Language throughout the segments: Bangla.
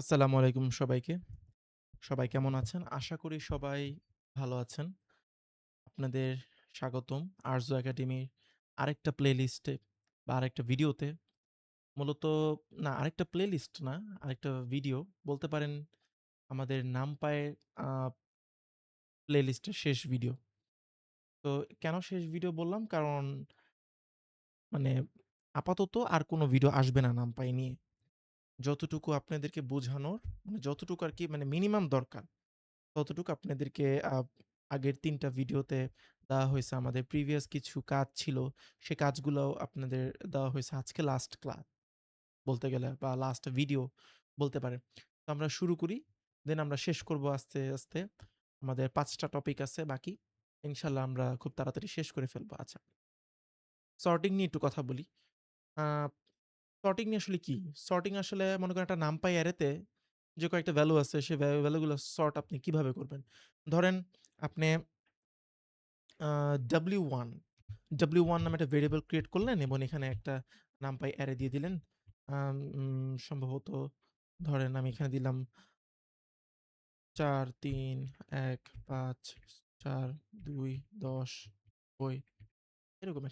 আসসালামু আলাইকুম সবাইকে। সবাই কেমন আছেন? আশা করি সবাই ভালো আছেন। আপনাদের স্বাগতম আরজু একাডেমির আরেকটা প্লেলিস্টে বা আরেকটা ভিডিওতে। মূলত না আরেকটা প্লেলিস্ট না, আরেকটা ভিডিও বলতে পারেন আমাদের নামপায়ের আ প্লেলিস্টের শেষ ভিডিও। তো কেন শেষ ভিডিও বললাম? কারণ মানে আপাতত আর কোনো ভিডিও আসবে না নামপাই নিয়ে। যতটুকু আপনাদেরকে বোঝানোর যতটুকু আরকি মিনিমাম দরকার ততটুকু আপনাদেরকে আগের ৩ টা ভিডিওতে দেওয়া হইছে। আমাদের প্রিভিয়াস কিছু কাজ ছিল, সে কাজগুলাও আপনাদের দেওয়া হইছে। আজকে লাস্ট ক্লাস বলতে গেলে বা লাস্ট ভিডিও বলতে পারেন। তো আমরা শুরু করি, দেন আমরা শেষ করব আস্তে, আস্তে। আমাদের ৫ টা টপিক আছে বাকি। ইনশাআল্লাহ আমরা খুব তাড়াতাড়ি শেষ করে ফেলব। আচ্ছা, সর্টিং নিয়ে একটু কথা বলি। আ সর্টিং নিয়ে আসলে কি? সর্টিং আসলে মনে করেন একটা নামপাই অ্যারেতে যে কয়েকটা ভ্যালু আছে, সে ভ্যালুগুলো সর্ট আপনি কিভাবে করবেন? ধরেন আপনি আ W1, W1 নামে একটা ভেরিয়েবল ক্রিয়েট করলেন এবং এখানে একটা নামপাই অ্যারে দিয়ে দিলেন। সম্ভবত ধরেন আমি এখানে দিলাম ৪, ৩, ১, ৫, ৪, ২, ১০, ৯ এরকম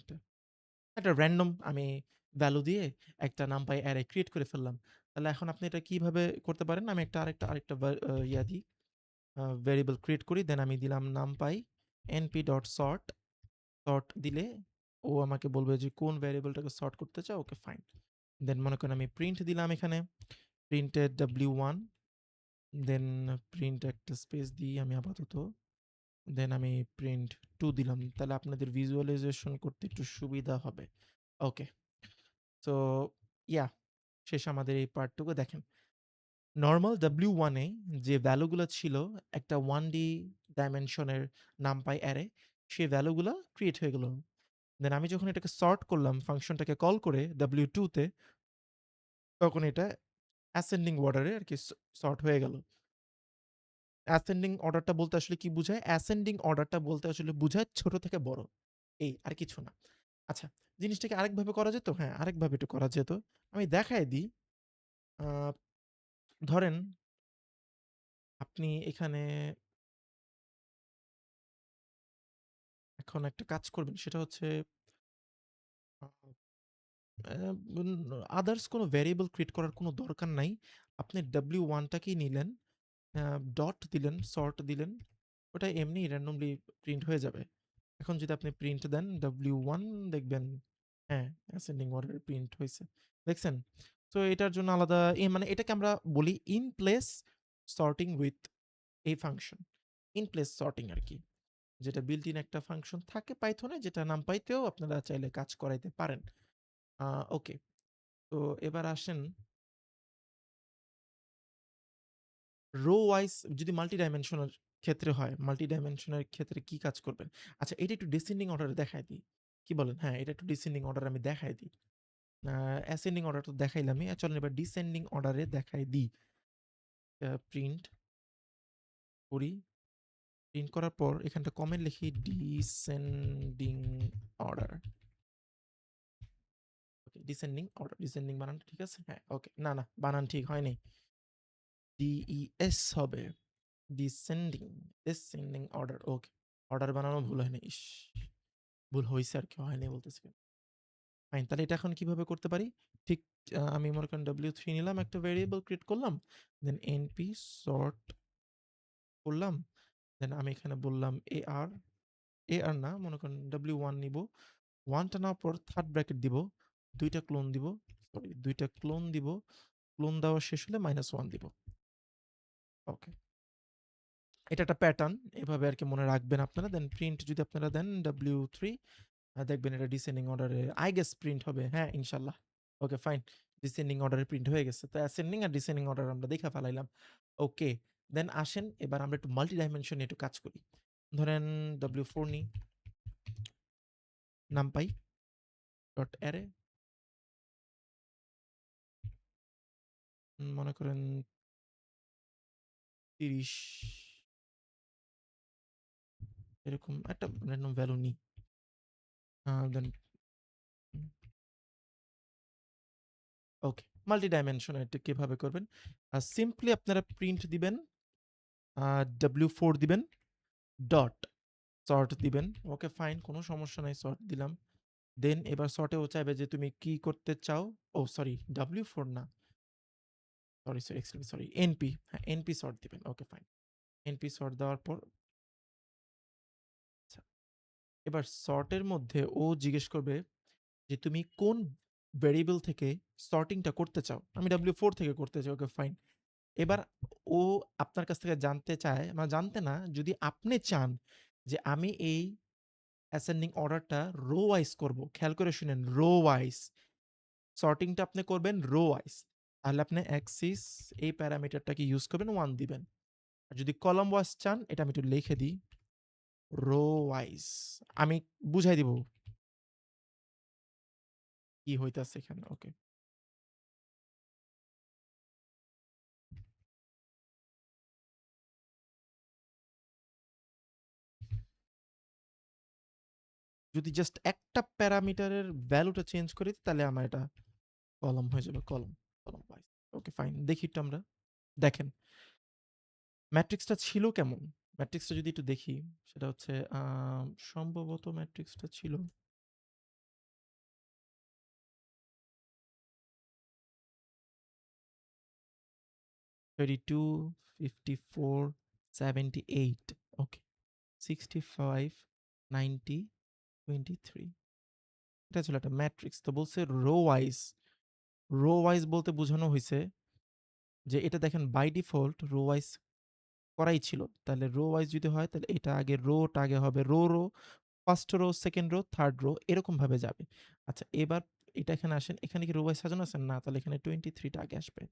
একটা র‍্যান্ডম আমি ভ্যালু দিয়ে একটা নামপাই অ্যারে ক্রিয়েট করে ফেললাম। তাহলে এখন আপনি এটা কিভাবে করতে পারেন? আমি আরেকটা দিই, ভেরিয়েবল ক্রিয়েট করি। দেন আমি দিলাম NumPy np.sort সর্ট দিলে ও আমাকে বলবে যে কোন ভ্যারিয়েবলটাকে সর্ট করতে চাও? Okay fine. দেন মনে করেন আমি প্রিন্ট দিলাম এখানে। প্রিন্টেড W1 দেন প্রিন্ট একটা স্পেস দিই আমি আপাতত। দেন আমি প্রিন্ট 2 দিলাম। তাহলে আপনাদের ভিজুয়ালাইজেশন করতে একটু সুবিধা হবে। ওকে। সো ইয়া শেষ আমাদের এই পার্টটুকু দেখেন। নরমাল W1 এ যে ভ্যালুগুলা ছিল একটা 1D ডাইমেনশনের NumPy অ্যারে, সেই ভ্যালুগুলা ক্রিয়েট হয়ে গেল। দেন আমি যখন এটাকে সর্ট করলাম ফাংশনটাকে কল করে W2 তে, তখন এটা অ্যাসেন্ডিং অর্ডারে আরকি সর্ট হয়ে গেল। অ্যাসেন্ডিং অর্ডারটা বলতে আসলে কি বুঝায়? অ্যাসেন্ডিং অর্ডারটা বলতে আসলে বুঝায় ছোট থেকে বড়। এই আর কিছু না। আচ্ছা, জিনিসটাকে আরেকভাবে করা যেত? হ্যাঁ, আরেকভাবে একটু করা যেত। আমি দেখায় দিই। আ ধরেন আপনি এখানে এখন একটা কাজ করবেন সেটা হচ্ছে আ অ্যা উন আদার্স কোনো ভ্যারিয়েবল ক্রিয়েট করার কোনো দরকার নাই। আপনি W1 টাকেই নিলেন, আ ডট দিলেন, সর্ট দিলেন। ওটা এমনি randomly প্রিন্ট হয়ে যাবে। এখন যদি আপনি প্রিন্ট দেন W1 দেখবেন হ্যাঁ, অ্যাসেন্ডিং অর্ডারে প্রিন্ট হইছে। দেখছেন? সো এটার জন্য আলাদা এটাকে আমরা বলি ইন প্লেস সর্টিং উইথ এই ফাংশন। ইন প্লেস সর্টিং আরকি। যেটা built in একটা ফাংশন থাকে পাইথনে, যেটা NumPy তেও আপনারা চাইলে কাজ করাইতে পারেন। আ ওকে। তো এবার আসেন রো ওয়াইজ যদি মাল্টি ডাইমেনশনাল ক্ষেত্রে হয়, মাল্টি ডাইমেনশনের ক্ষেত্রে কি কাজ করবেন? আচ্ছা, এটা একটু ডিসেন্ডিং অর্ডারে দেখায় দিই। কি বলেন? হ্যাঁ, এটা একটু ডিসেন্ডিং অর্ডারে আমি দেখায় দিই। অ্যাসেন্ডিং অর্ডার তো দেখাইলামই। চলেন এবার ডিসেন্ডিং অর্ডারে দেখায় দিই। প্রিন্ট করি। প্রিন্ট করার পর এখানটা কমেন্ট লিখি ডিসেন্ডিং অর্ডার। ওকে, ডিসেন্ডিং অর্ডার। ডিসেন্ডিং বানানটা ঠিক আছে? হ্যাঁ, ওকে। না, না, বানান ঠিক হয় নাই। ডিইএস হবে। Descending, descending order. Okay. Order বানানো ভুল হয় নাই। ইস! ভুল হইছে আরকি, হয় নাই বলতেছি কেন। ফাইন। তাহলে এটা এখন কিভাবে করতে পারি? ঠিক আমি মনে করেন W3 নিলাম, একটা ভেরিয়েবল ক্রিয়েট করলাম। দেন np সর্ট করলাম। দেন আমি এখানে বললাম AR, AR না মনে করেন W1 নিবো। 1 টা নেওয়ার পর 3rd ব্র্যাকেট দিব। ২ টা ক্লোন দিব। সরি ২ টা ক্লোন দিব। ক্লোন দেওয়া শেষ হলে -1 দিব। ওকে। এটা একটা প্যাটার্ন। এভাবে আরকি মনে রাখবেন আপনারা। দেন প্রিন্ট যদি আপনারা দেন W3 দেখবেন এটা ডিসেন্ডিং অর্ডারে আই গেস প্রিন্ট হবে। হ্যাঁ, ইনশাআল্লাহ। Okay fine. ডিসেন্ডিং অর্ডারে প্রিন্ট হয়ে গেছে। তো অ্যাসেন্ডিং আর ডিসেন্ডিং অর্ডার আমরা দেইখা ফেলাইলাম। ওকে। দেন আসেন এবার আমরা একটু মাল্টি ডাইমেনশন নিয়ে একটু কাজ করি। ধরেন W4 নিই। numpy ডট অ্যারে মনে করেন ৩০ এরকম একটা র‍্যান্ডম ভ্যালু নিই। দেন ওকে। মাল্টি ডাইমেনশন এটা কিভাবে করবেন? সিম্পলি আপনারা প্রিন্ট দিবেন, W4 দিবেন, ডট, সর্ট দিবেন। ওকে ফাইন, কোনো সমস্যা নাই, সর্ট দিলাম। দেন এবার সর্টেও চাইবে যে তুমি কি করতে চাও। ও সরি, W4 না, sorry, sorry, excuse me, sorry, NP, হ্যাঁ, NP সর্ট দিবেন। Okay fine. NP সর্ট দেওয়ার পর আচ্ছা, এবার সর্টের মধ্যে ও জিজ্ঞেস করবে যে তুমি কোন ভেরিয়েবল থেকে সর্টিংটা করতে চাও। আমি W4 থেকে করতে চাই। Okay fine. এবার ও আপনার কাছ থেকে জানতে চায়, মানে জানতে না, যদি আপনি চান যে আমি এই অ্যাসেন্ডিং অর্ডারটা রো ওয়াইজ করব, খেয়াল করে শুনেন, রো ওয়াইজ সর্টিংটা আপনি করবেন রো ওয়াইজ, তাহলে আপনি অ্যাক্সিস এই প্যারামিটারটাকে ইউজ করবেন, 1 দিবেন। আর যদি কলাম ওয়াইজ চান, এটা আমি একটু লিখে দিই, রো ওয়াইজ। আমি বুঝাই দিব কি হইতাছে এখানে। ওকে, যদি জাস্ট একটা প্যারামিটারের ভ্যালুটা চেঞ্জ করি তাহলে আমার এটা কলাম হয়ে যাবে, column, column wise. Okay fine, দেখি একটু আমরা। দেখেন ম্যাট্রিক্সটা ছিল কেমন। ম্যাট্রিক্সটা যদি একটু দেখি, সেটা হচ্ছে সম্ভবত ম্যাট্রিক্সটা ছিল 32, 54, 78, ওকে, 65, 90, 23, এটা ছিল একটা ম্যাট্রিক্স। তো বলছে রো ওয়াইজ, রো ওয়াইজ বলতে বোঝানো হয়েছে যে এটা দেখেন বাই ডিফল্ট রো ওয়াইজ করাই ছিল। তাহলে রো ওয়াইজ যদি হয় তাহলে এটা আগে, রোটা আগে হবে row row, first row, second row, third row, এরকম ভাবে যাবে। আচ্ছা, এবার এটা এখানে আসেন, এখানে কি রো ওয়াইজ সাজানো আছে না, তাহলে এখানে 23টা আগে আসবে।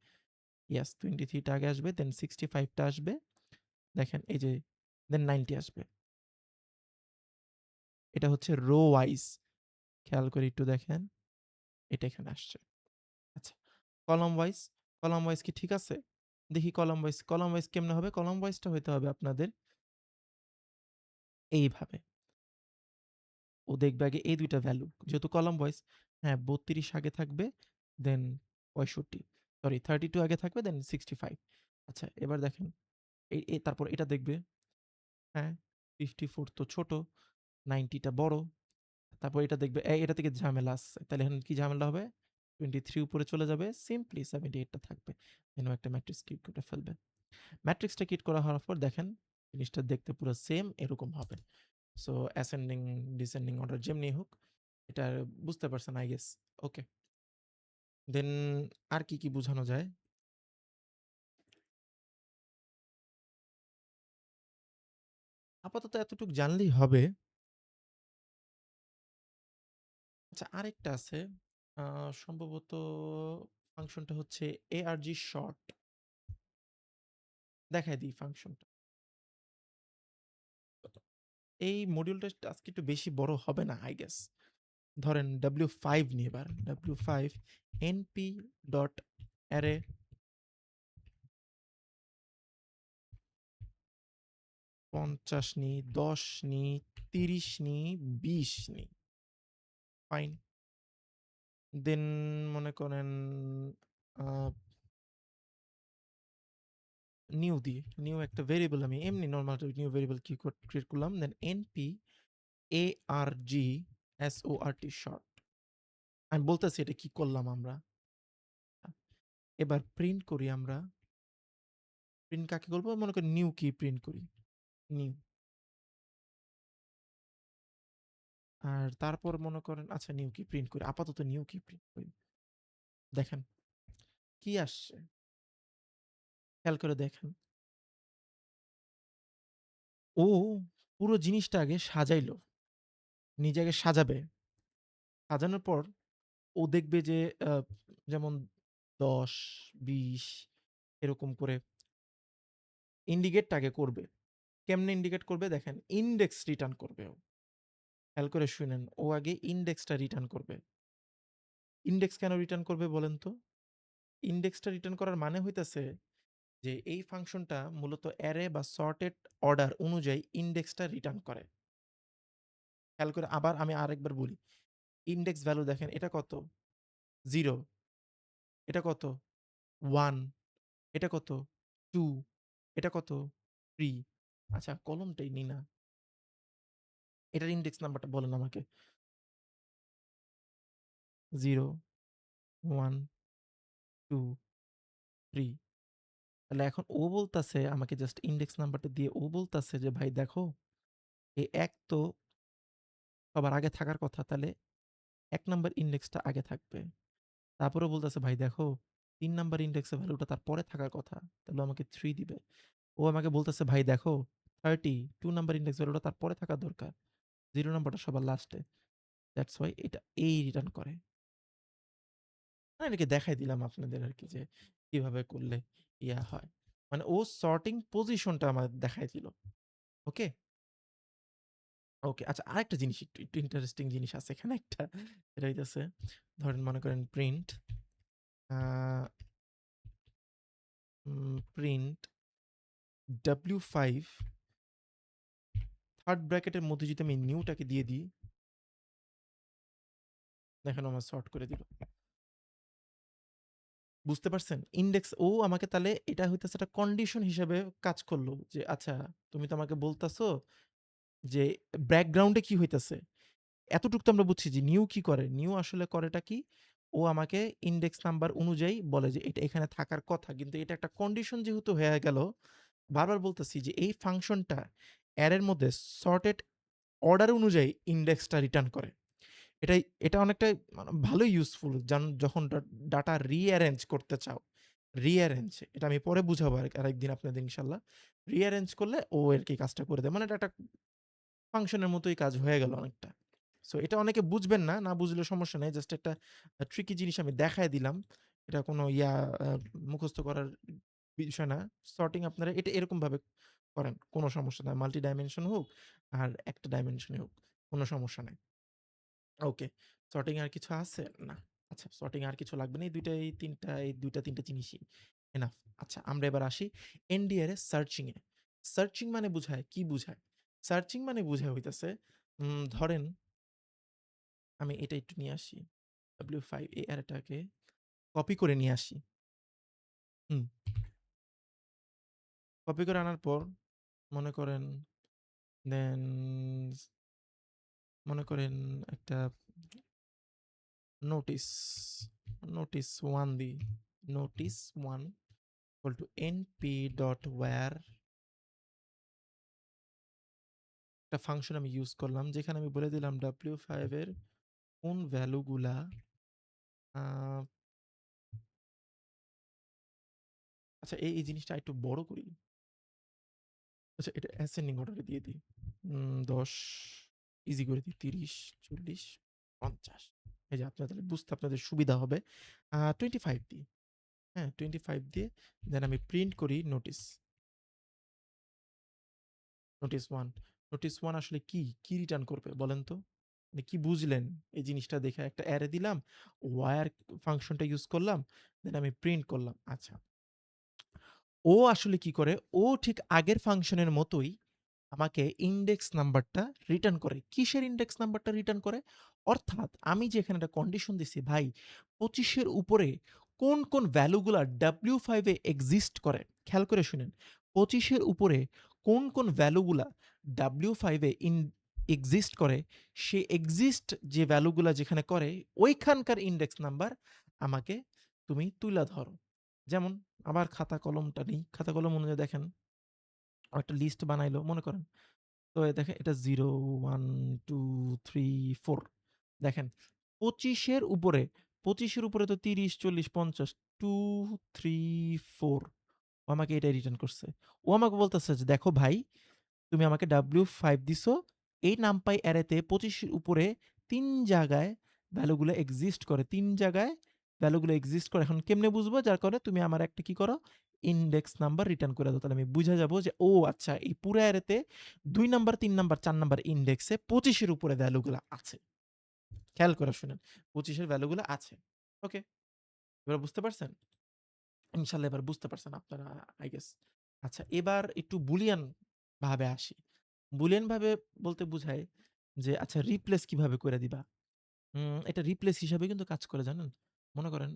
ইয়াস, 23টা আগে আসবে, দেন 65টা আসবে, দেখেন এই যে, দেন 90 আসবে। এটা হচ্ছে রো ওয়াইজ, খেয়াল করে একটু দেখেন, এটা এখানে আসছে। আচ্ছা, কলাম ওয়াইজ, কলাম ওয়াইজ কি ঠিক আছে? দেখি কলাম ওয়াইজ, কলাম ওয়াইজ কেমনে হবে? কলাম ওয়াইজটা হইতে হবে আপনাদের এইভাবে। ও দেখবে আগে এই ২টা ভ্যালু। যেহেতু কলাম ওয়াইজ, হ্যাঁ, ৩২ আগে থাকবে, দেন ৬৫, সরি 32 আগে থাকবে, দেন 65। আচ্ছা, এবার দেখেন তারপর এটা দেখবে, হ্যাঁ, 54 তো ছোট, 90 টা বড়। তারপর এটা দেখবে এটা থেকে ঝামেলা আসছে। তাহলে এখন কি ঝামেলা হবে? 23 উপরে চলে যাবে, সিম্পলি 78 টা থাকবে। দেন ও একটা ম্যাট্রিক্স ক্রিয়েট করে ফেলবে। ম্যাট্রিক্সটা ক্রিয়েট করা হওয়ার পর দেখেন জিনিসটা দেখতে পুরো সেম এরকম হবে। সো অ্যাসেন্ডিং, ডিসেন্ডিং অর্ডার যেমনি হোক, এটা বুঝতে পারছেন আই গেস। ওকে, দেন আর কি বোঝানো যায়? আপাতত এতটুকু জানলেই হবে। আচ্ছা, আরেকটা আছে, আ সম্ভবত ফাংশনটা হচ্ছে arg short, দেখায় দিই ফাংশনটা। এই মডিউলটা আজকে একটু বেশি বড় হবে না আই গেস। ধরেন W5 নিয়ে, এবার W5 np ডট অ্যারে 50 নিই, 10 নিই, 30 নিই, 20 নিই। ফাইন। দেন মনে করেন আ নিউ দিই। নিউ একটা ভেরিয়েবল, আমি এমনি নরমাল নিউ ভেরিয়েবল কি ক্রিয়েট করলাম। দেন np arg sort শর্ট। আমি বলতেছি এটা কি করলাম আমরা। এবার প্রিন্ট করি আমরা। প্রিন্ট কাকে করবো? মনে করি নিউ কি প্রিন্ট করি। নিউ। আর তারপর মনে করেন আচ্ছা নিউ কি প্রিন্ট করি। আপাতত নিউ কি প্রিন্ট করি। দেখেন কি আসছে। খেয়াল করে দেখেন। ও পুরো জিনিসটা আগে সাজাইলো। নিজে আগে সাজাবে। সাজানোর পর ও দেখবে যে আ যেমন ১০, ২০ এরকম করে ইন্ডিকেটটা আগে করবে। কেমনে ইন্ডিকেট করবে দেখেন, ইনডেক্স রিটার্ন করবে ও। খেয়াল করে শুনেন, ও আগে ইনডেক্সটা রিটার্ন করবে। ইনডেক্স কেন রিটার্ন করবে বলেন তো? ইনডেক্সটা রিটার্ন করার মানে হইতাছে যে এই ফাংশনটা মূলত অ্যারে বা সর্টেড অর্ডার অনুযায়ী ইনডেক্সটা রিটার্ন করে। খেয়াল করে আবার আমি আরেকবার বলি। ইনডেক্স ভ্যালু দেখেন এটা কত? 0। এটা কত? 1, এটা কত? 2, এটা কত? 3। আচ্ছা কলমটাই নিই না। এটার ইনডেক্স নাম্বারটা বলেন আমাকে। 0, 1, 2, 3। তাহলে এখন ও বলতাছে আমাকে জাস্ট ইনডেক্স নাম্বারটা দিয়ে ও বলতাছে যে ভাই দেখো এই ১ তো সবার আগে থাকার কথা, তাহলে ১ নাম্বার ইনডেক্সটা আগে থাকবে। তারপরেও বলতেছে ভাই দেখো ৩ নাম্বার ইন্ডেক্সের ভ্যালুটা তার পরে থাকার কথা, তাহলে আমাকে 3 দিবে। ও আমাকে বলতেছে ভাই দেখো 30 2 নাম্বার ইন্ডেক্স ভ্যালুটা তার পরে থাকা দরকার, 0 নাম্বারটা সবার লাস্টে। দ্যাটস ওয়াই এটা এই রিটার্ন করে। মানে এটাকে দেখাই দিলাম আপনাদের আরকি যে কিভাবে করলে ইয়া হয়। মানে ও সর্টিং পজিশনটা আমাদের দেখাই দিল। ওকে? ওকে। আচ্ছা আরেকটা জিনিস একটু ইন্টারেস্টিং জিনিস আছে এখানে একটা। সেটা হইতেছে ধরেন মনে করেন প্রিন্ট আ প্রিন্ট W5 থার্ড ব্র্যাকেটের মধ্যে যদি আমি নিউটাকে দিয়ে দিই, দেখেন আমার সর্ট করে দিল। বুঝতে পারছেন? ইনডেক্স ও আমাকে তাহলে এটা হইতেছে একটা কন্ডিশন হিসেবে কাজ করলো যে আচ্ছা তুমি তো আমাকে বলতাছো যে ব্যাকগ্রাউন্ডে কি হইতেছে? এতটুক তো আমরা বুঝছি যে নিউ কি করে? নিউ আসলে করেটা কি? ও আমাকে ইনডেক্স নাম্বার অনুযায়ী বলে যে এটা এখানে থাকার কথা। কিন্তু এটা একটা কন্ডিশন যেহেতু হয়ে গেল, বারবার বলতেছি যে এই ফাংশনটা অ্যারের মধ্যে সর্টেড অর্ডার অনুযায়ী ইনডেক্সটা রিটার্ন করে। এটা অনেকটাই মানে ভালোই ইউজফুল যখন ডাটা রিঅ্যারেঞ্জ করতে চাও। রিঅ্যারেঞ্জ এটা আমি পরে বুঝাবো আরেকদিন আপনাদের ইনশাল্লাহ। রিঅ্যারেঞ্জ করলে ও আরকি কাজটা করে দেয়। মানে এটা একটা ফাংশনের মতোই কাজ হয়ে গেল অনেকটা। সো এটা অনেকে বুঝবেন না, না বুঝলে সমস্যা নাই। জাস্ট একটা ট্রিকি জিনিস আমি দেখায় দিলাম। এটা কোনো আ মুখস্থ করার বিষয় না। সর্টিং আপনারা এটা এরকমভাবে করেন। কোনো সমস্যা নাই। মাল্টি ডাইমেনশন হোক আর একটা ডাইমেনশনে হোক। কোনো সমস্যা নাই। ওকে। সর্টিং এ আর কিছু আছে? না। আচ্ছা সর্টিং এ আর কিছু লাগবে না। এই ২ টা ৩ টা জিনিসই এনাফ। আচ্ছা আমরা এবার আসি এনডিআর এর সার্চিং এ। সার্চিং মানে বুঝায় কি বুঝায়? সার্চিং মানে বুঝায় হইতেছে ধরেন আমি এটা একটু নিয়ে আসি। W5 এই অ্যারেটাকে কপি করে নিয়ে আসি। হুম। কপি করে আনার পর মনে করেন দেন মনে করেন একটা নোটিস, নোটিস 1 দিই। নোটিস 1 equal to np.where একটা ফাংশন আমি ইউজ করলাম যেখানে আমি বলে দিলাম W5 এর কোন ভ্যালুগুলা আ আচ্ছা এই জিনিসটা আরেকটু বড় করি। আচ্ছা এটা অ্যাসেন্ডিং অর্ডারে দিয়ে দিই। ১০ ইজি করে দিই ৩০, ৪০, ৫০। এই যে আপনাদের বুঝতে আপনাদের সুবিধা হবে। 25 দিই। হ্যাঁ, 25 দিয়ে দেন আমি প্রিন্ট করি নোটিস। নোটিস 1। নোটিস 1 আসলে কি? কি রিটার্ন করবে বলেন তো? মানে কি বুঝলেন এই জিনিসটা দেখে? একটা অ্যারে দিলাম, ওয়্যার ফাংশনটা ইউজ করলাম, দেন আমি প্রিন্ট করলাম। আচ্ছা। ও আসলে কি করে? ও ঠিক আগের ফাংশনের মতোই আমাকে ইনডেক্স নাম্বারটা রিটার্ন করে। কিসের ইনডেক্স নাম্বারটা রিটার্ন করে? অর্থাৎ আমি যে এখানে একটা কন্ডিশন দিছি, ভাই ২৫ এর উপরে কোন ভ্যালুগুলা W5 এ এক্সিস্ট করে? খেয়াল করে শুনেন। ২৫ এর উপরে কোন ভ্যালুগুলা W5 এ এক্সিস্ট করে, সে এক্সিস্ট যে ভ্যালুগুলা যেখানে করে, ঐখানকার ইনডেক্স নাম্বার আমাকে তুমি তুইলা ধরো। যেমন আবার খাতা কলমটা নেই। খাতা কলম অনুযায়ী দেখেন, ও একটা লিস্ট বানাইলো মনে করেন। তো দেখেন এটা 0, 1, 2, 3, 4 দেখেন ২৫ এর উপরে, ২৫ এর উপরে তো ৩০, ৪০, ৫০, 2, 3, 4 ও আমাকে এটাই রিটার্ন করছে। ও আমাকে বলতেছে যে, "দেখো ভাই, তুমি আমাকে W5 দিছো। এই নামপাই অ্যারেতে ২৫ এর উপরে ৩ জায়গায় ভ্যালুগুলো এক্সিস্ট করে। ৩ জায়গায় ভ্যালুগুলো এক্সিস্ট করে। এখন কেমনে বুঝবো? যার কারণে তুমি আমার একটা কি করো? ইনডেক্স নাম্বার রিটার্ন করে দাও। তাহলে আমি বুঝা যাবো যে, ও আচ্ছা এই পুরা অ্যারেতে ২ নাম্বার, ৩ নাম্বার, ৪ নাম্বার ইনডেক্সে ২৫ এর উপরে ভ্যালুগুলা আছে।" খেয়াল করে শুনেন। ২৫ এর ভ্যালুগুলা আছে। ওকে? এবার বুঝতে পারছেন? ইনশাআল্লাহ এবার বুঝতে পারছেন আপনারা আই গেস। আচ্ছা এবার একটু বুলিয়ান ভাবে আসি। বুলিয়ান ভাবে বলতে বুঝায় যে আচ্ছা রিপ্লেস কিভাবে করে দিবা? এটা রিপ্লেস হিসাবে কিন্তু কাজ করে জানেন? মনে করেন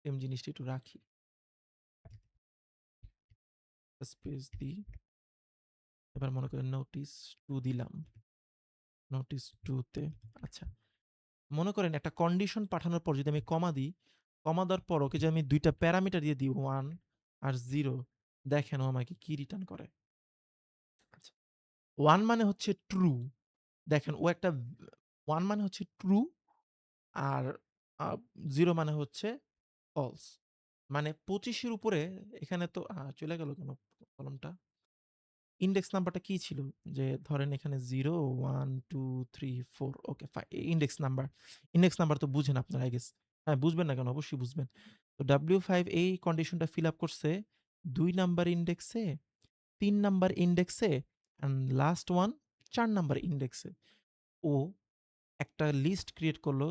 সেম জিনিসটা একটু রাখি। স্পেস দিই। এবার মনে করেন নোটিস 2 দিলাম। নোটিস 2 তে আচ্ছা। মনে করেন একটা কন্ডিশন পাঠানোর পর যদি আমি কমা দিই, কমা দেওয়ার পর ওকে যে আমি ২ টা প্যারামিটার দিয়ে দিই 1 আর 0, দেখেন ও আমাকে কি রিটার্ন করে। আচ্ছা। 1 মানে হচ্ছে ট্রু। দেখেন ও একটা 1 মানে হচ্ছে ট্রু আর আ 0 মানে হচ্ছে ফলস। মানে ২৫ এর উপরে এখানে তো চলে গেল কেন কলমটা? ইনডেক্স নাম্বারটা কি ছিল? যে ধরেন এখানে 0, 1, 2, 3, 4 ওকে ইনডেক্স নাম্বার। ইনডেক্স নাম্বার তো বুঝেন আপনারা আই গেস। হ্যাঁ, বুঝবেন না কেন? অবশ্যই বুঝবেন। তো W5 এই কন্ডিশনটা ফিল আপ করছে ২ নাম্বার ইনডেক্সে, ৩ নাম্বার ইনডেক্সে অ্যান্ড লাস্ট ওয়ান ৪ নাম্বার ইনডেক্সে। ও একটা লিস্ট ক্রিয়েট করলো।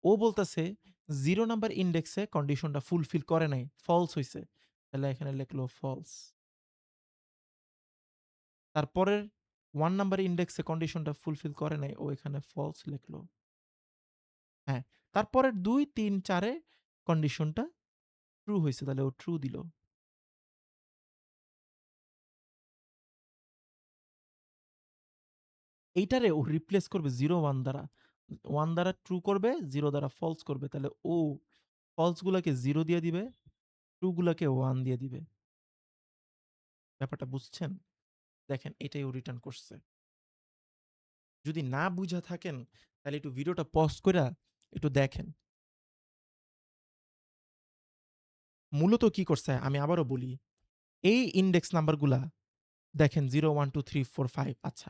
ও বলতেছে 0 নাম্বার ইনডেক্সে কন্ডিশনটা ফুলফিল করে নাই, ফলস হইছে। তাহলে এখানে লিখলো ফলস। তারপরের 1 নাম্বার ইনডেক্সে কন্ডিশনটা ফুলফিল করে নাই, ও এখানে ফলস লিখলো। হ্যাঁ, তারপরের ২, ৩, ৪ এ কন্ডিশনটা ট্রু হইছে, তাহলে ও ট্রু দিল। এইটারে ও রিপ্লেস করবে 0, 1 দ্বারা। 1 দ্বারা ট্রু করবে, 0 দ্বারা ফলস করবে। তাহলে ও ফলস গুলাকে 0 দিয়ে দিবে, ট্রু গুলাকে 1 দিয়ে দিবে। ব্যাপারটা বুঝছেন? দেখেন এটাই ও রিটার্ন করছে। যদি না বুঝা থাকেন তাহলে একটু ভিডিওটা পজ কইরা একটু দেখেন। মূলত কি করছে আমি আবারও বলি। এই ইনডেক্স নাম্বারগুলা দেখেন 0, 1, 2, 3, 4, 5 আচ্ছা।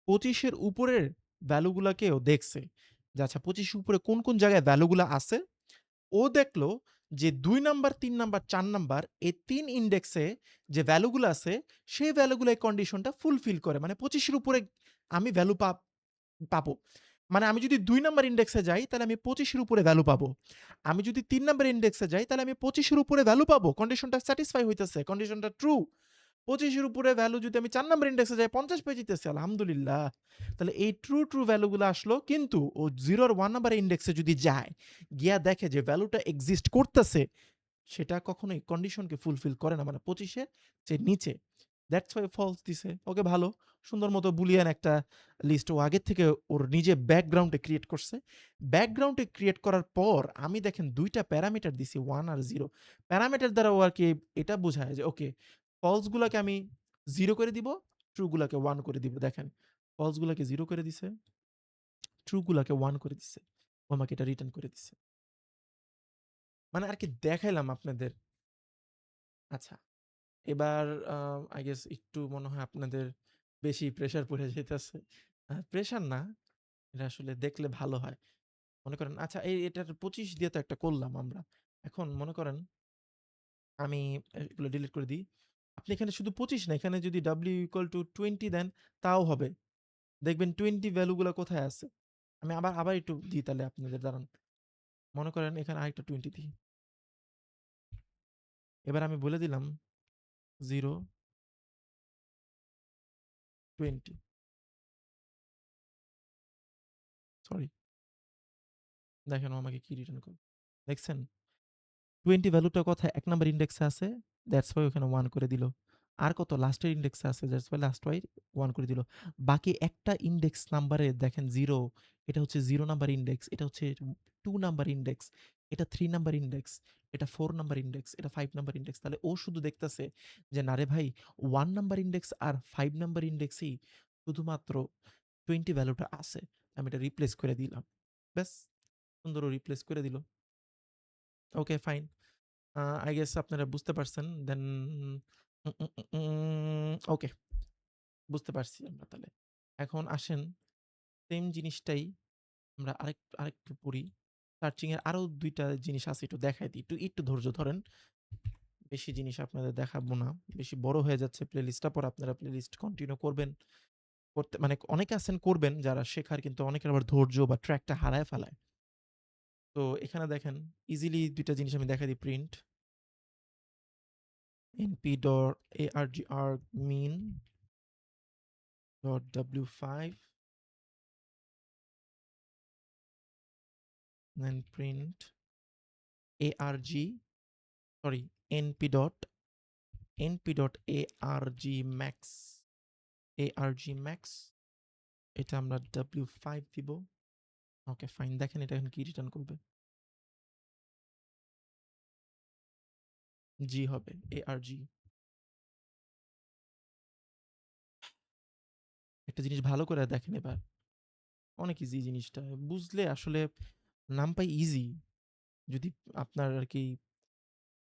২৫ এর উপরের ভ্যালুগুলাকেও দেখছে। যে আচ্ছা ২৫ এর উপরে কোন, কোন জায়গায় ভ্যালুগুলা আছে। ও দেখলো যে ২ নাম্বার, ৩ নাম্বার, ৪ নাম্বার এই ৩ ইনডেক্সে যে ভ্যালুগুলো আছে সেই ভ্যালুগুলো এই কন্ডিশনটা ফুলফিল করে। মানে ২৫ এর উপরে আমি ভ্যালু পাবো। মানে আমি যদি ২ নাম্বার ইনডেক্সে যাই তাহলে আমি ২৫ এর উপরে ভ্যালু পাবো। আমি যদি ৩ নাম্বার ইনডেক্সে যাই তাহলে আমি ২৫ এর উপরে ভ্যালু পাবো। কন্ডিশনটা স্যাটিসফাই হইতেছে। কন্ডিশনটা ট্রু। ২৫ এর উপরে ভ্যালু যদি আমি ৪ নাম্বার ইন্ডেক্সে যাই ৫০ পেয়ে যাইতেছি। আলহামদুলিল্লাহ। তাহলে এই ট্রু ভ্যালু গুলো আসলো, কিন্তু ও 0 আর 1 নাম্বার ইন্ডেক্সে যদি যায়, গিয়া দেখে যে ভ্যালুটা এক্সিস্ট করতেছে, সেটা কখনোই কন্ডিশনকে ফুলফিল করে না। মানে ২৫ এর চেয়ে নিচে। দ্যাটস ওয়াই ফলস দিছে। ওকে ভালো। সুন্দর মতো বুলিয়ান একটা লিস্ট ও আগের থেকে ওর নিজে ব্যাকগ্রাউন্ডে ক্রিয়েট করছে। ব্যাকগ্রাউন্ডে ক্রিয়েট করার পর আমি দেখেন ২ টা প্যারামিটার দিছি 1 আর 0। প্যারামিটার দ্বারা ও আরকি এটা বোঝায় যে ওকে ফলস গুলাকে আমি 0 করে দিব, ট্রু গুলাকে 1 করে দিব। দেখেন ফলস গুলাকে 0 করে দিছে, ট্রু গুলাকে 1 করে দিছে। ও আমাকে এটা রিটার্ন করে দিছে। মানে আরকি দেখাইলাম আপনাদের। আচ্ছা। এবার আই গেস একটু মনে হয় আপনাদের বেশি প্রেশার পড়ে যাইতেছে। প্রেশার না, এটা আসলে দেখলে ভালো হয়। মনে করেন আচ্ছা এটার ২৫ দিয়ে তো একটা করলাম আমরা। এখন মনে করেন আমি এগুলো ডিলিট করে দিই। আপনি এখানে শুধু ২৫ না, এখানে যদি w = 20 দেন তাও হবে। দেখবেন 20 ভ্যালু গুলা কোথায় আছে। আমি আবার একটু দিই তাহলে আপনাদের দাঁড়ান। মনে করেন এখানে আরেকটা 20 দিই। এবার আমি বলে দিলাম 0, 20 সরি। দেখেন ও আমাকে কি রিটার্ন করে। দেখছেন? 20 ভ্যালুটা কোথায়? ১ নাম্বার ইনডেক্সে আছে। দ্যাটস ওয়াই ওখানে 1 করে দিল। আর কত? লাস্টের ইনডেক্সে আছে। দ্যাটস ওয়াই লাস্ট ওয়াই 1 করে দিল। বাকি একটা ইনডেক্স নাম্বারে দেখেন 0, এটা হচ্ছে 0 নাম্বার ইনডেক্স, এটা হচ্ছে 2 নাম্বার ইনডেক্স, এটা 3 নাম্বার ইনডেক্স, এটা 4 নাম্বার ইনডেক্স, এটা 5 নাম্বার ইনডেক্স। তাহলে ও শুধু দেখতেছে যে না রে ভাই 1 নাম্বার ইনডেক্স আর 5 নাম্বার ইনডেক্সেই শুধুমাত্র 20 ভ্যালুটা আছে। আমি এটা রিপ্লেস করে দিলাম। ব্যাস সুন্দর ও রিপ্লেস করে দিল। Okay fine. আই গেস আপনারা বুঝতে পারছেন। দেন ওকে, বুঝতে পারছি আমরা তাহলে। এখন আসেন সেম জিনিসটাই আমরা আরেকটু পড়ি। সার্চিং এর আরো ২ টা জিনিস আছে একটু দেখায় দিই। একটু ধৈর্য ধরেন। বেশি জিনিস আপনাদের দেখাবো না। বেশি বড় হয়ে যাচ্ছে প্লেলিস্টটা। পরে আপনারা প্লেলিস্ট কন্টিনিউ করবেন। করতে মানে অনেকে আছেন করবেন যারা শেখার, কিন্তু অনেকের আবার ধৈর্য বা ট্র্যাকটা হারায় ফেলায়। তো এখানে দেখেন ইজিলি ২ টা জিনিস আমি দেখাই দিই। Print np.argmean.w5 then print arg, sorry, np.arg max, arg max, এটা আমরা w5 দিব। ওকে ফাইন, দেখেন এটা এখন কি রিটার্ন করবে। জি হবে, arg। একটা জিনিস ভালো করে দেখেন এবার, অনেক ইজি জিনিসটা বুঝলে আসলে নামপাই ইজি। যদি আপনার আর কি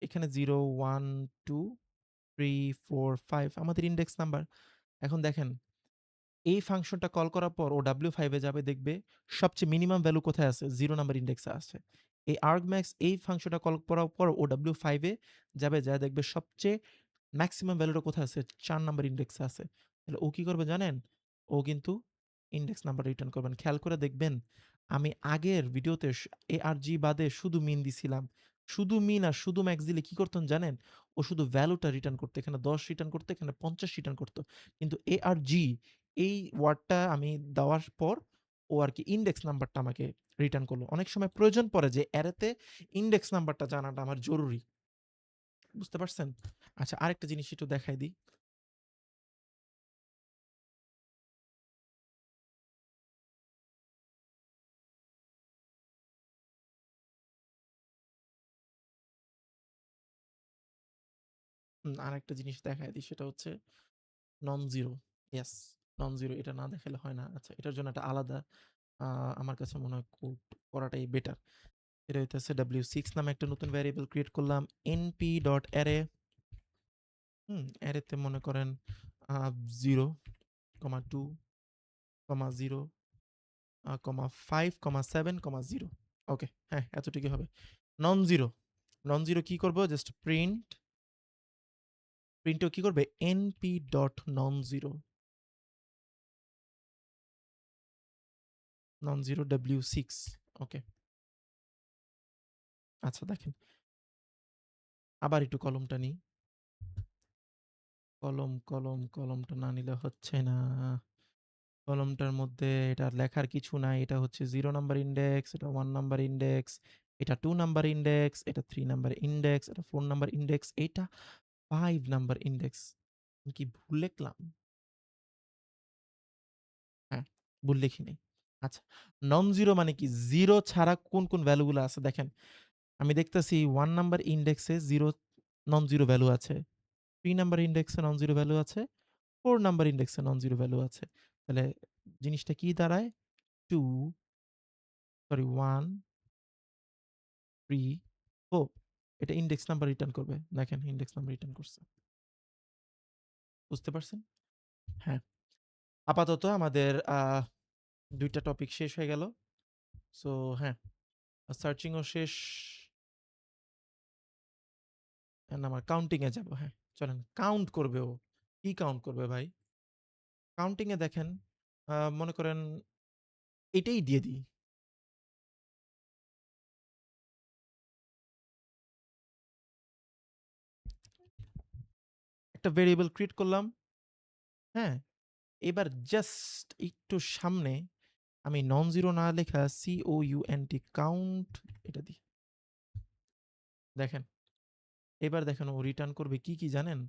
এখানে 0 1 2 3 4 5 আমাদের ইন্ডেক্স নাম্বার। এখন দেখেন এই ফাংশনটা কল করার পর ও W5 এ যাবে, দেখবে সবচেয়ে মিনিমাম ভ্যালু কোথায় আছে? 0 নাম্বার ইন্ডেক্সে আছে। এই argmax এই ফাংশনটা কল করার পর ও W5 এ যাবে, যা দেখবে সবচেয়ে ম্যাক্সিমাম ভ্যালুটা কোথায় আছে? 4 নাম্বার ইন্ডেক্সে আছে। তাহলে ও কি করবে জানেন? ও কিন্তু ইন্ডেক্স নাম্বার রিটার্ন করবেন। খেয়াল করে দেখবেন, আমি আগের ভিডিওতে ARG বাদে শুধু মিন দিছিলাম। শুধু মিন আর শুধু ম্যাক্স দিলে কি করতেন জানেন? ও শুধু ভ্যালুটা রিটার্ন করতো। এখানে 10 রিটার্ন করতো, এখানে 50 রিটার্ন করতো। কিন্তু ARG এই ওয়ার্ডটা আমি দেওয়ার পর ও আরকি ইনডেক্স নাম্বারটা আমাকে রিটার্ন করলো। অনেক সময় প্রয়োজন পড়ে যে অ্যারেতে ইনডেক্স নাম্বারটা জানাটা আমার জরুরি। বুঝতে পারছেন? আচ্ছা, আরেকটা জিনিস একটু দেখাই দিই। আরেকটা জিনিস দেখাই দিই, সেটা হচ্ছে non zero. Yes, non zero এটা না দেখালে হয় না। আচ্ছা, এটার জন্য একটা আলাদা আ আমার কাছে মনে হয় কোড করাটাই বেটার। এটা হইতেছে w6 নামে একটা নতুন ভ্যারিয়েবল ক্রিয়েট করলাম np.array। অ্যারেতে মনে করেন 0, 2, 0, 5, 7, 0। ওকে, হ্যাঁ, এতটুকুই হবে। নন জিরো, নন জিরো কি করব? জাস্ট প্রিন্টও কি করবে? np.non-zero, non zero w6। ওকে, আচ্ছা দেখেন, আবার একটু কলমটা নিই। কলমটা না নিলে হচ্ছে না। কলমটার মধ্যে এটা লেখার কিছু নাই। এটা হচ্ছে 0 নাম্বার ইনডেক্স, এটা 1 নাম্বার ইনডেক্স, এটা 2 নাম্বার ইনডেক্স, এটা 3 নাম্বার ইনডেক্স, এটা 4 নাম্বার ইনডেক্স, এটা 5 নাম্বার ইনডেক্স। আমি কি ভুল লিখলাম? হ্যাঁ, ভুল লিখি নাই। আচ্ছা, নন জিরো মানে কি? 0 ছাড়া কোন ভ্যালুগুলো আছে দেখেন। আমি দেখতেছি 1 নাম্বার ইনডেক্সে 0 নন জিরো ভ্যালু আছে। 3 নাম্বার ইন্ডেক্সে নন জিরো ভ্যালু আছে, 4 নাম্বার ইন্ডেক্সে নন জিরো ভ্যালু আছে। তাহলে জিনিসটা কি দাঁড়ায়? 2, সরি 1, 3, 4। এটা ইনডেক্স নাম্বার রিটার্ন করবে। দেখেন ইনডেক্স নাম্বার রিটার্ন করছে। বুঝতে পারছেন? হ্যাঁ। আপাতত আমাদের ২ টা টপিক শেষ হয়ে গেল। সো হ্যাঁ, সার্চিং ও শেষ। এখন আমার কাউন্টিং এ যাব। হ্যাঁ, চলেন কাউন্ট করবে ও। কি কাউন্ট করবে ভাই? কাউন্টিং এ দেখেন, মনে করেন এটাই দিয়ে দিই। একটা ভেরিয়েবল ক্রিয়েট করলাম। হ্যাঁ? এবার জাস্ট একটু সামনে আমি নন জিরো না লেখা কাউন্ট এটা দিই। দেখেন, এবার দেখেন ও রিটার্ন করবে কি জানেন?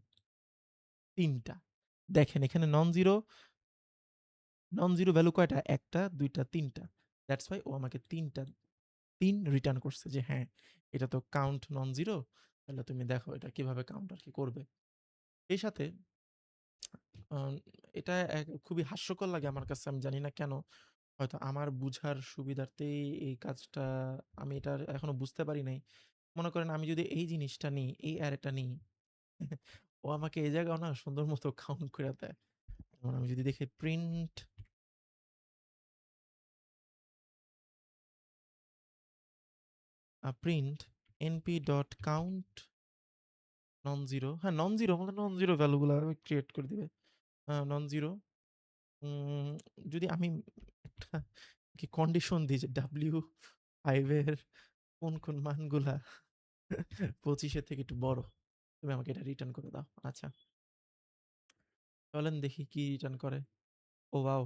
৩ টা। দেখেন এখানে নন জিরো ভ্যালু কয়টা? ১ টা, ২ টা, ৩ টা। দ্যাটস ওয়াই ও আমাকে ৩ রিটার্ন করছে যে হ্যাঁ, এটা তো কাউন্ট নন জিরো। তাহলে তুমি দেখো এটা কিভাবে কাউন্ট আর কি করবে। এই সাথে আম এটা খুবই হাস্যকর লাগে আমার কাছে। আমি জানি না কেন? হয়তো আমার বুঝার সুবিধার্থেই এই কাজটা আমি এটা এখনো বুঝতে পারি নাই। মনে করেন আমি যদি এই জিনিসটা নিই, এই অ্যারেটা নিই, ও আমাকে এই জায়গাও না সুন্দর মতো কাউন্ট কইরা দেয়। যেমন আমি যদি দেখি প্রিন্ট np.count non-zero, হ্যাঁ, non-zero মানে non-zero ভ্যালুগুলা ক্রিয়েট করে দিবে। non-zero, উম যদি আমি একটা কি কন্ডিশন দিই যে W5 এর কোন মানগুলা 25 এর থেকে একটু বড়। তুমি আমাকে এটা রিটার্ন করে দাও। আচ্ছা, চলেন দেখি কি রিটার্ন করে। ও ওয়াও!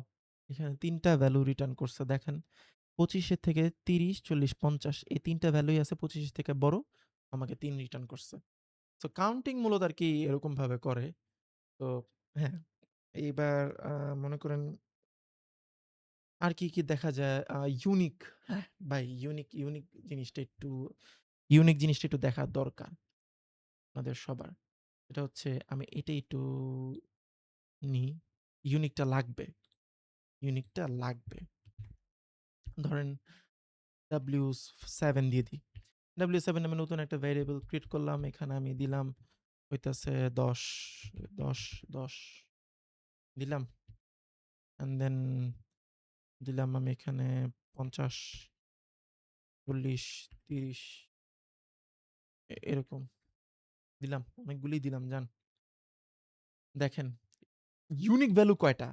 এখানে ৩ টা ভ্যালু রিটার্ন করছে দেখেন। 25 এর থেকে 30, 40, 50 এই ৩ টা ভ্যালুই আছে 25 এর থেকে বড়। আমাকে ৩ রিটার্ন করছে। সো কাউন্টিং মূলত আরকি এরকমভাবে করে। তো হ্যাঁ, এইবার মনে করেন আর কি দেখা যায়? ইউনিক হ্যাঁ, ভাই ইউনিক জিনিসটা একটু দেখা দরকার আপনাদের সবার। এটা হচ্ছে আমি এটাই একটু নিই। ইউনিকটা লাগবে, ইউনিকটা লাগবে। ধরেন W7 দিয়ে দিই। W7 আমি নতুন একটা ভেরিয়েবল ক্রিয়েট করলাম। এখানে আমি দিলাম হইতাছে ১০, ১০, ১০ দিলাম। অ্যান্ড দেন দিলাম আমি এখানে ৫০, ৪০, ৩০ এরকম দিলাম। অনেকগুলিই দিলাম যান। দেখেন ইউনিক ভ্যালু কয়টা?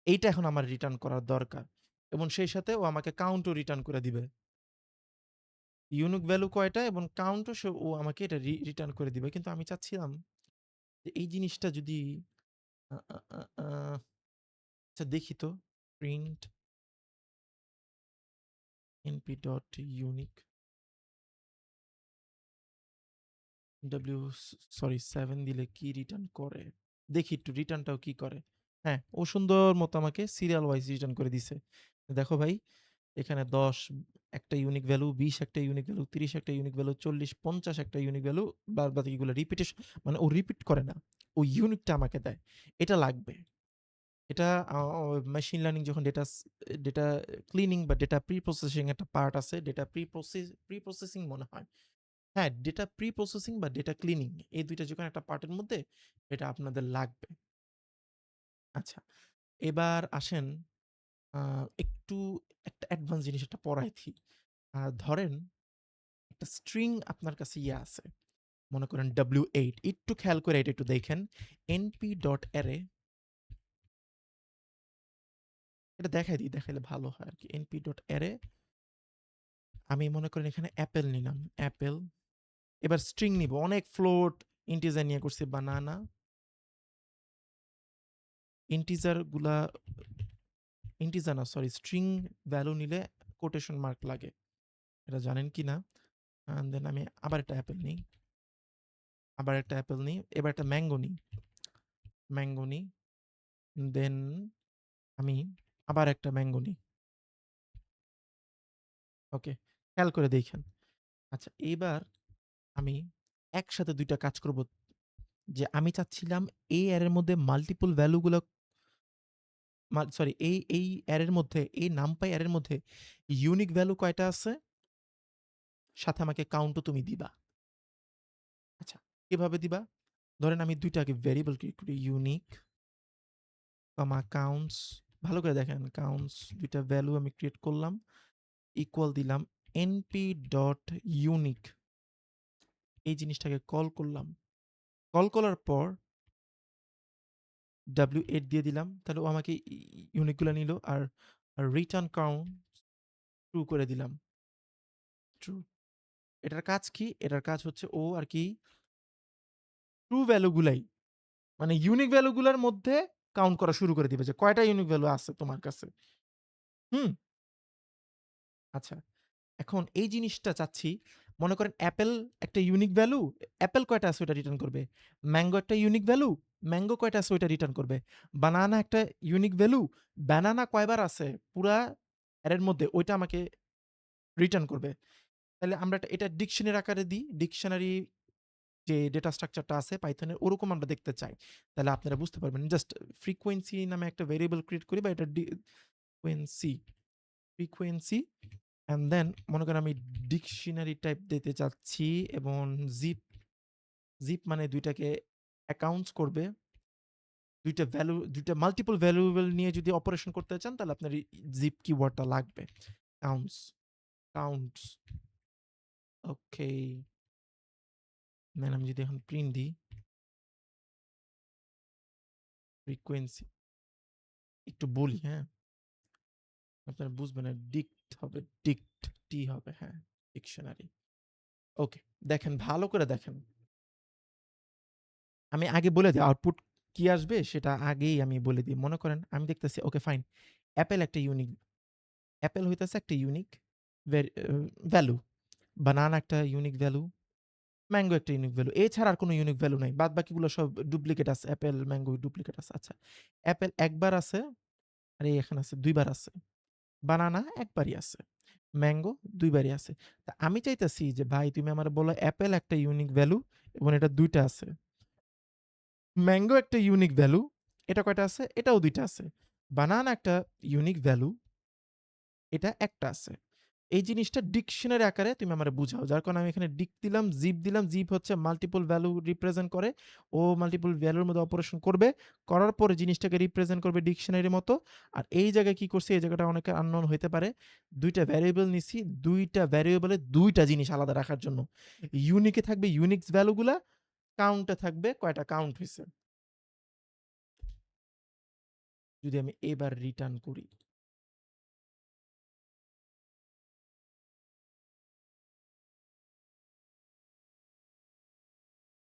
এইটা এখন আমার রিটার্ন করার দরকার। এবং সেই সাথে ও আমাকে কাউন্টও রিটার্ন করে দিবে। ইউনিক ভ্যালু কয়টা এবং কাউন্টও ও আমাকে এটা রিটার্ন করে দিবে। কিন্তু আমি চাচ্ছিলাম যে এই জিনিসটা যদি আ আ আ আ আচ্ছা দেখি তো প্রিন্ট np.unique w সরি 7 দিলে কি রিটার্ন করে? দেখি একটু রিটার্নটাও কি করে। হ্যাঁ, ও সুন্দর মতো আমাকে সিরিয়াল ওয়াইজ রিটার্ন করে দিছে। দেখো ভাই এখানে ১০ একটা ইউনিক ভ্যালু, ২০ একটা ইউনিক ভ্যালু, ৩০ একটা ইউনিক ভ্যালু, ৪০, ৫০ একটা ইউনিক ভ্যালু, বাদ বাকিগুলো রিপিটেশন মানে ও রিপিট করে না। ও ইউনিকটা আমাকে দেয়। এটা লাগবে। এটা মেশিন লার্নিং যখন ডেটা ক্লিনিং বা ডেটা প্রি প্রসেসিং একটা পার্ট আছে। ডেটা প্রি প্রসেসিং মনে হয়। হ্যাঁ, ডেটা প্রি প্রসেসিং বা ডেটা ক্লিনিং এই ২ টা যেকোনো একটা পার্টের মধ্যে এটা আপনাদের লাগবে। আচ্ছা, এবার আসেন আ একটু একটা অ্যাডভান্স জিনিস একটা পড়ায় দিই। ধরেন একটা স্ট্রিং আপনার কাছে আছে। মনে করেন W8 একটু খেয়াল করে এটা একটু দেখেন। np.array এটা দেখাই দিই, দেখাইলে ভালো হয় আরকি। np.array আমি মনে করেন এখানে অ্যাপেল নিলাম। অ্যাপেল এবার স্ট্রিং নিব। অনেক ফ্লোট, ইন্টিজার নিয়ে করছি বানানা। ইন্টিজার গুলা ইন্টিজার না সরি স্ট্রিং ভ্যালু নিলে কোটেশন মার্ক লাগে। এটা জানেন কিনা? দেন আমি আবার একটা অ্যাপেল নিই। আবার একটা অ্যাপেল নিই। এবার একটা ম্যাঙ্গো নিই। ম্যাঙ্গো নিই। দেন আমি আবার একটা ম্যাঙ্গো নিই। ওকে। খেয়াল করে দেইখেন। আচ্ছা এইবার আমি একসাথে ২ টা কাজ করব। যে আমি চাচ্ছিলাম এই অ্যারের মধ্যে মাল্টিপল ভ্যালু গুলা সরি এই অ্যারের মধ্যে এই নামপাই অ্যারের মধ্যে ইউনিক ভ্যালু কয়টা আছে? সাথে আমাকে কাউন্টও তুমি দিবা। আচ্ছা, কিভাবে দিবা? ধরেন আমি ২ টা আগে ভেরিয়েবল ক্রিয়েট করি। ইউনিক, কাউন্টস ভালো করে দেখেন। কাউন্টস ২ টা ভ্যালু আমি ক্রিয়েট করলাম। ইকুয়াল দিলাম np.unique এই জিনিসটাকে কল করলাম। কল করার পর W8 দিয়ে দিলাম। তাহলে ও আমাকে ইউনিক গুলা নিল। আর রিটার্ন কাউন্ট ট্রু করে দিলাম। ট্রু। এটার কাজ কি? এটার কাজ হচ্ছে ও আরকি ট্রু ভ্যালু গুলাই মানে ইউনিক ভ্যালু গুলার মধ্যে কাউন্ট করা শুরু করে দিবে যে কয়টা ইউনিক ভ্যালু আছে তোমার কাছে। হুম? আচ্ছা। এখন এই জিনিসটা চাচ্ছি মনে করেন অ্যাপেল একটা ইউনিক ভ্যালু, অ্যাপেল কয়টা আছে ওইটা রিটার্ন করবে। ম্যাঙ্গো একটা ইউনিক ভ্যালু, ম্যাঙ্গো কয়টা আছে ওইটা রিটার্ন করবে। বানানা একটা ইউনিক ভ্যালু, বানানা কয়বার আছে পুরা অ্যারের মধ্যে ওইটা আমাকে রিটার্ন করবে। তাহলে আমরা এটা ডিকশনারি আকারে দিই। ডিকশনারি যে ডেটা স্ট্রাকচারটা আছে পাইথনের ওরকম আমরা দেখতে চাই। তাহলে আপনারা বুঝতে পারবেন। জাস্ট ফ্রিকোয়েন্সি নামে একটা ভেরিয়েবল ক্রিয়েট করি বা এটা ফ্রিকোয়েন্সি, ফ্রিকোয়েন্সি অ্যান্ড দেন মনে করেন আমি ডিকশনারি টাইপ দিতে চাচ্ছি এবং জিপ মানে ২ টাকে অ্যাকাউন্টস করবে। ২ টা ভ্যালু ২ টা মাল্টিপল ভ্যালুয়েবল নিয়ে যদি অপারেশন করতে চান তাহলে আপনার এই জিপ কিওয়ার্ডটা লাগবে। কাউন্টস, কাউন্টস ওকে। দেন আমি যদি এখন প্রিন্ট দিই ফ্রিকোয়েন্সি একটু বলি, হ্যাঁ? আপনারা বুঝবেন না। ডিক্ট হবে, ডিক্ট টি হবে, হ্যাঁ, ডিকশনারি। ওকে, দেখেন ভালো করে দেখেন। আমি আগে বলে দিই আউটপুট কি আসবে সেটা আগেই আমি বলে দিই। মনে করেন আমি দেখতেছি ওকে ফাইন। অ্যাপেল একটা ইউনিক। অ্যাপেল হইতেছে একটা ইউনিক ভ্যালু, বানানা একটা ইউনিক ভ্যালু, ম্যাঙ্গো একটা ইউনিক ভ্যালু। এছাড়া আর কোনো ইউনিক ভ্যালু নাই। বাদবাকিগুলো সব ডুপ্লিকেট আছে। অ্যাপেল, ম্যাঙ্গো ডুপ্লিকেট আছে। আচ্ছা। অ্যাপেল একবার আছে, আর এই এখানে আছে ২ বার আছে। বানানা একবারই আছে। ম্যাঙ্গো ২ বারই আছে। তা আমি চাইতেছি যে ভাই তুমি আমারে বলো অ্যাপেল একটা ইউনিক ভ্যালু এবং এটা ২ টা আছে। ম্যাঙ্গো একটা ইউনিক ভ্যালু, এটা কয়টা আছে? এটাও ২ টা আছে। বানানা একটা ইউনিক ভ্যালু, এটা একটা আছে। এই জিনিসটা ডিকশনারি আকারে তুমি আমারে বুঝাও। যার কারণে আমি এখানে ডিক দিলাম, জিপ দিলাম। জিপ হচ্ছে মাল্টিপল ভ্যালু রিপ্রেজেন্ট করে। ও মাল্টিপল ভ্যালুর মধ্যে অপারেশন করবে। করার পরে জিনিসটাকে রিপ্রেজেন্ট করবে ডিকশনারির মতো। আর এই জায়গায় কি করছি, এই জায়গাটা অনেকের আননোন হইতে পারে। ২ টা ভ্যারিয়েবল নিছি। ২ টা ভ্যারিয়েবলে ২ টা জিনিস আলাদা রাখার জন্য। ইউনিকে থাকবে ইউনিক্স ভ্যালুগুলা, কাউন্টে থাকবে কয়টা কাউন্ট হইছে। যদি আমি এবার রিটার্ন করি।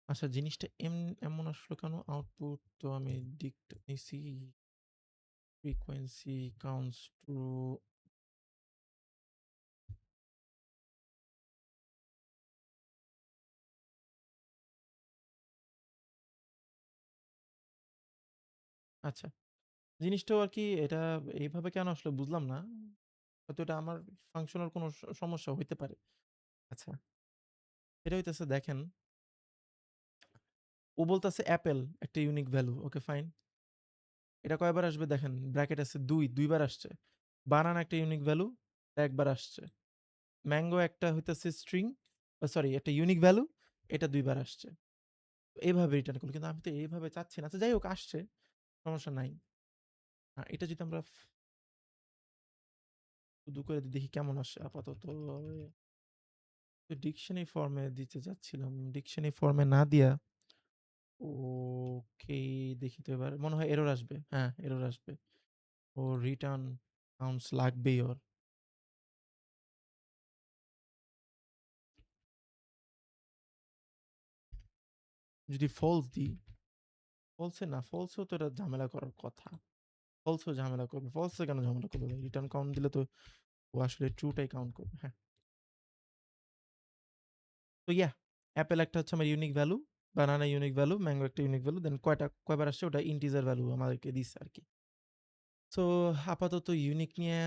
আচ্ছা জিনিসটা এমন আসলো কেন? আউটপুট তো আমি ডিক্ট নিছি। frequency counts to আচ্ছা। জিনিসটাও আরকি এটা এইভাবে কেন আসলে বুঝলাম না। হয়তো এটা আমার ফাংশনাল কোনো সমস্যা হইতে পারে। আচ্ছা, এটা হইতেছে দেখেন, ও বলতেছে অ্যাপেল একটা ইউনিক ভ্যালু। Okay fine. এটা কয়বার আসবে দেখেন, ব্র্যাকেট আছে ২, ২ বার আসছে। বানানা একটা ইউনিক ভ্যালু, একবার আসছে। ম্যাঙ্গো একটা হইতেছে স্ট্রিং, সরি একটা ইউনিক ভ্যালু, এটা ২ বার আসছে। এভাবে রিটার্ন করল। কিন্তু আমি তো এইভাবে চাচ্ছি না। আচ্ছা যাই হোক আসছে, সমস্যা নাই। এটা যদি আমরা শুধু করে দেখি কেমন আসে আপাতত। ডিকশনারি ফর্মে দিতে যাচ্ছিলাম। ডিকশনারি ফর্মে না দিয়া ওকে দেখি তো এবার। মনে হয় এরর আসবে। হ্যাঁ, এরর আসবে। ওর রিটার্ন কাউন্টস লাগবেই ওর। যদি ফলস দিই, ফলসে না, ফলসেও তো এটা ঝামেলা করার কথা। ফলসেও ঝামেলা করবে। ফলসে কেন ঝামেলা করবে? রিটার্ন কাউন্ট দিলে তো ও আসলে ট্রুটাই কাউন্ট করবে। হ্যাঁ। তো ইয়া, অ্যাপেল একটা হচ্ছে আমার ইউনিক ভ্যালু, বানানা ইউনিক ভ্যালু, ম্যাঙ্গো একটা ইউনিক ভ্যালু। দেন কয়বার আসছে ওটা ইন্টিজার ভ্যালু আমাদেরকে দিচ্ছে আরকি। সো আপাতত ইউনিক নিয়ে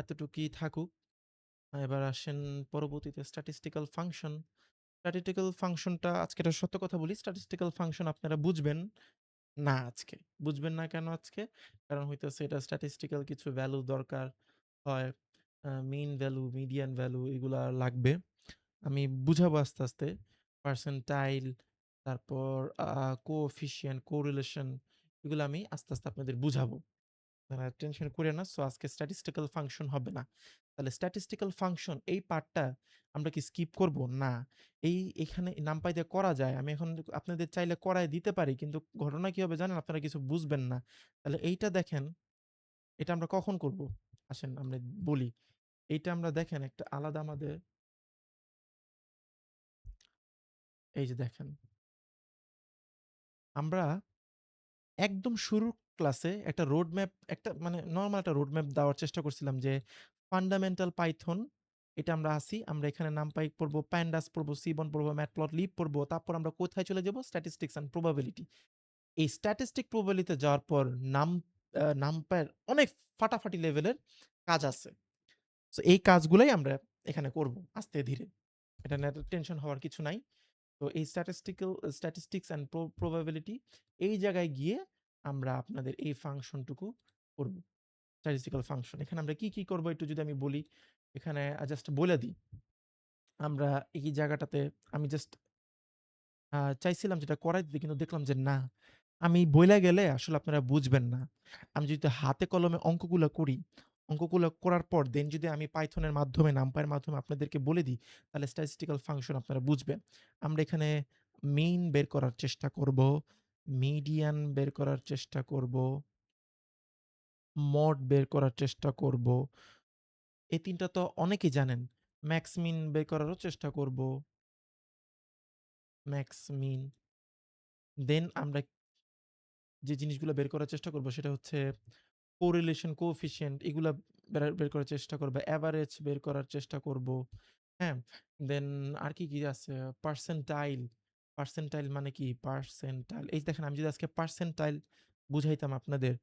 এতটুকুই থাকুক। এবার আসেন পরবর্তীতে স্ট্যাটিস্টিক্যাল ফাংশন। স্ট্যাটিস্টিক্যাল ফাংশনটা আজকে একটা সত্য কথা বলি, স্ট্যাটিস্টিক্যাল ফাংশন আপনারা বুঝবেন না আজকে। বুঝবেন না কেন আজকে? কারণ হইতেছে এটা স্ট্যাটিস্টিক্যাল কিছু ভ্যালু দরকার হয়। মিন ভ্যালু, মিডিয়ান ভ্যালু এগুলা লাগবে। আমি বুঝাবো আস্তে, আস্তে। পার্সেন্টাইল, তারপর কোএফিসিয়েন্ট, কোরিলেশন এগুলো আমি আস্তে, আস্তে আপনাদের বুঝাবো। আপনারা টেনশন কইরেন না। সো আজকে স্ট্যাটিস্টিক্যাল ফাংশন হবে না। তাহলে স্ট্যাটিস্টিক্যাল ফাংশন এই পার্টটা আমরা কি স্কিপ করব? না। এখানে নামপাই দিয়ে করা যায়। আমি এখন আপনাদের চাইলে করায় দিতে পারি। কিন্তু ঘটনা কি হবে জানেন? আপনারা কিছু বুঝবেন না। তাহলে এইটা দেখেন, এটা আমরা কখন করব? আসেন আমরা বলি। এইটা আমরা দেখেন একটা আলাদা আমাদের, এই যে দেখেন, আমরা একদম শুরুর ক্লাসে একটা রোড ম্যাপ, একটা মানে নরমাল একটা রোড ম্যাপ দেওয়ার চেষ্টা করছিলাম যে ফান্ডামেন্টাল পাইথন, এটা আমরা আসি, আমরা এখানে নামপাই পড়বো, প্যান্ডাস পড়বো, সিবন পড়বো, ম্যাটপ্লটলিব পড়বো, তারপর আমরা কোথায় চলে যাব? Statistics and probability. এই স্ট্যাটিস্টিক প্রবাবিলিতে যাওয়ার পর নামপায়ের অনেক ফাটাফাটি লেভেলের কাজ আছে। সো এই কাজগুলাই আমরা এখানে করব আস্তে ধীরে। এটা নিয়ে এত টেনশন হওয়ার কিছু নাই। তো এই স্ট্যাটিস্টিক্স অ্যান্ড প্রবাবিলিটি এই জায়গায় গিয়ে আমরা আপনাদের এই ফাংশনটুকু করব। Statistical function. এখানে আমরা কি, কি করব একটু যদি আমি বলি। এখানে জাস্ট বলে দিই। আমরা এই জায়গাটাতে আমি জাস্ট চাইছিলাম যেটা করাই দিতে, কিন্তু দেখলাম যে না, আমি বইলা গেলে আসলে আপনারা বুঝবেন না। আমি যদি হাতে কলমে অঙ্কগুলা করি, অঙ্কগুলা করার পর দেন যদি আমি পাইথনের মাধ্যমে, নামপাইয়ের মাধ্যমে আপনাদেরকে বলে দিই, তাহলে স্ট্যাটিস্টিক্যাল ফাংশন আপনারা বুঝবেন। আমরা এখানে মিন বের করার চেষ্টা করব, মিডিয়ান বের করার চেষ্টা করব, মড বের করার চেষ্টা করব। এই ৩ টা তো অনেকেই জানেন। ম্যাক্স মিন বের করারও চেষ্টা করব। ম্যাক্স মিন। দেন আমরা যে জিনিসগুলো বের করার চেষ্টা করব সেটা হচ্ছে কোরিলেশন, কোএফিসিয়েন্ট এগুলা বের করার চেষ্টা করব, এভারেজ বের করার চেষ্টা করব। হ্যাঁ? দেন আর কি আছে? পার্সেন্টাইল। পার্সেন্টাইল মানে কি? পার্সেন্টাইল এই দেখেন আমি যদি আজকে পার্সেন্টাইল বুঝাইতাম আপনাদের,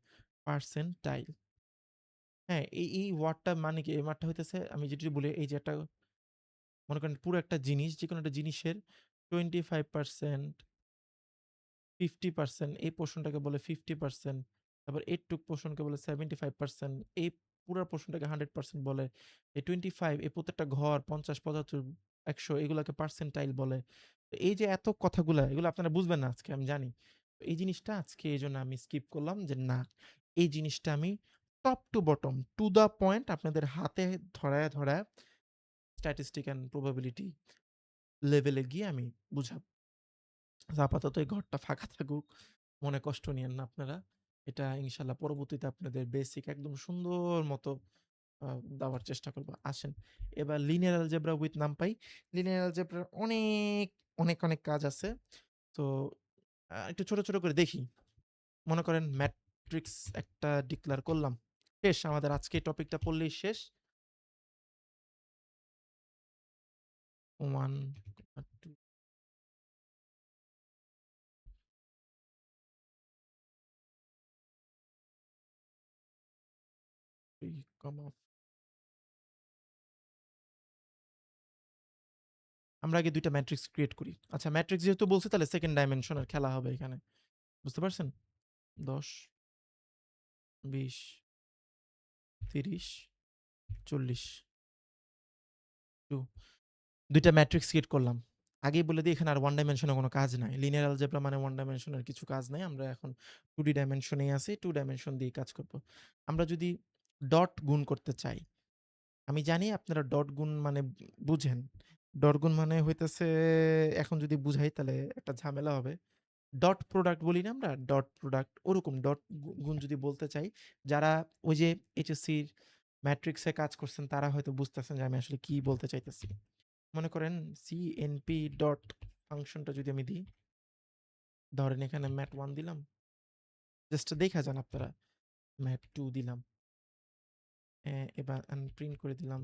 পার্সেন্টাইল। হ্যাঁ, এই ওয়ার্ডটা মানে কি? এই ওয়ার্ডটা হইতেছে আমি যদি বলি এই যে একটা মনে করেন পুরো একটা জিনিস, যেকোনো একটা জিনিসের 25% 50% এই পোরশনটাকে বলে 50%, তারপর এইটুক পোরশনকে বলে 75%, এই পুরা পোরশনটাকে 100% বলে। এই 25 এই প্রত্যেকটা ঘর 50, 75, 100 এগুলাকে পার্সেন্টাইল বলে। তো এই যে এত কথাগুলা এগুলো আপনারা বুঝবেন না আজকে আমি জানি। তো এই জিনিসটা আজকে এজন্য আমি স্কিপ করলাম যে না, এই জিনিসটা আমি top to bottom to the point আপনাদের হাতে ধরায়া স্ট্যাটিস্টিক অ্যান্ড প্রবাবিলিটি লেভেলে গিয়ে আমি বুঝাবো। আপাতত এই ঘরটা ফাঁকা থাকুক। মনে কষ্ট নিয়েন না আপনারা। এটা ইনশাআল্লাহ পরবর্তীতে আপনাদের বেসিক একদম সুন্দর মতো আ দেওয়ার চেষ্টা করব। আসেন। এবার linear algebra with NumPy. Linear অ্যালজেব্রার অনেক কাজ আছে। তো একটু ছোট করে দেখি। মনে করেন ম্যাট্রিক্স একটা ডিক্লেয়ার করলাম। শেষ আমাদের আজকে এই টপিকটা পড়লেই শেষ। 1, 2, 3, আমরা আগে ২ টা ম্যাট্রিক্স ক্রিয়েট করি। আচ্ছা ম্যাট্রিক্স যেহেতু বলছি তাহলে সেকেন্ড ডাইমেনশনের খেলা হবে এখানে। বুঝতে পারছেন? ১০, ২০, ৩০, ৪০, 2 ২ টা ম্যাট্রিক্স ক্রিয়েট করলাম। আগেই বলে দিই এখানে আর ওয়ান ডাইমেনশন এ কোনো কাজ নাই। লিনিয়ার অ্যালজেব্রা মানে ওয়ান ডাইমেনশন এর কিছু কাজ নাই। আমরা এখন 2D ডাইমেনশনেই আছি। 2 ডাইমেনশন দিয়েই কাজ করব। আমরা যদি ডট গুণ করতে চাই, আমি জানি আপনারা ডট গুণ মানে বুঝেন। ডট গুণ মানে হইতেছে এখন যদি বুঝাই তাহলে একটা ঝামেলা হবে। ডট প্রোডাক্ট বলি না আমরা? ডট প্রোডাক্ট ওরকম ডট গুণ যদি বলতে চাই, যারা ওই যে এইচএসসির ম্যাট্রিক্সে কাজ করছেন তারা হয়তো বুঝতেছেন যে আমি আসলে কি বলতে চাইতেছি। মনে করেন সিএনপি ডট ফাংশনটা যদি আমি দিই, ধরেন এখানে ম্যাট 1 দিলাম। জাস্ট দেখা যান আপনারা। ম্যাট 2 দিলাম। এবার আমি প্রিন্ট করে দিলাম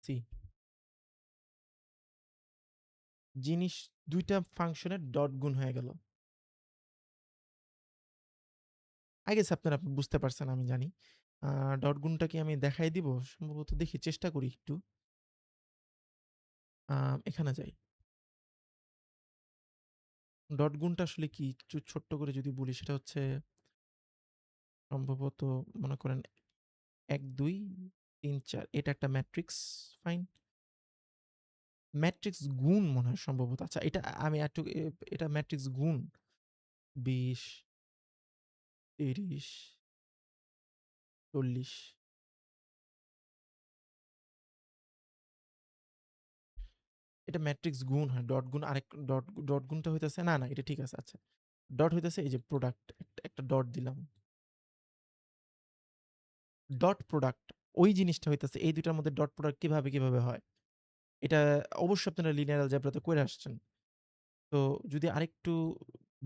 সি। জিনিস ২ টা ফাংশনের ডট গুণ হয়ে গেল। I guess আপনারা বুঝতে পারছেন আমি জানি। আ ডট গুণটা কি আমি দেখাই দিব? সম্ভবত দেখি চেষ্টা করি একটু। আ এখানে যাই। ডট গুণটা আসলে কি? একটু ছোট্ট করে যদি বলি সেটা হচ্ছে সম্ভবত মনে করেন ১, ২, ৩, ৪ এটা একটা ম্যাট্রিক্স ফাইন। ম্যাট্রিক্স গুণ মনে হয় সম্ভবত। আচ্ছা এটা আমি একটু এটা ম্যাট্রিক্স গুণ ২০, ৩০, ৪০ এটা ম্যাট্রিক্স গুণ হয়। ডট গুণ আরেক ডট গুণটা হইতেছে না এটা ঠিক আছে। আচ্ছা। ডট হইতেছে এই যে প্রোডাক্ট একটা ডট দিলাম। ডট প্রোডাক্ট ওই জিনিসটা হইতেছে এই ২ টার মধ্যে ডট প্রোডাক্ট কিভাবে হয়? এটা অবশ্যই আপনারা লিনিয়ার অ্যালজেব্রাতে করে আসছেন। তো যদি আরেকটু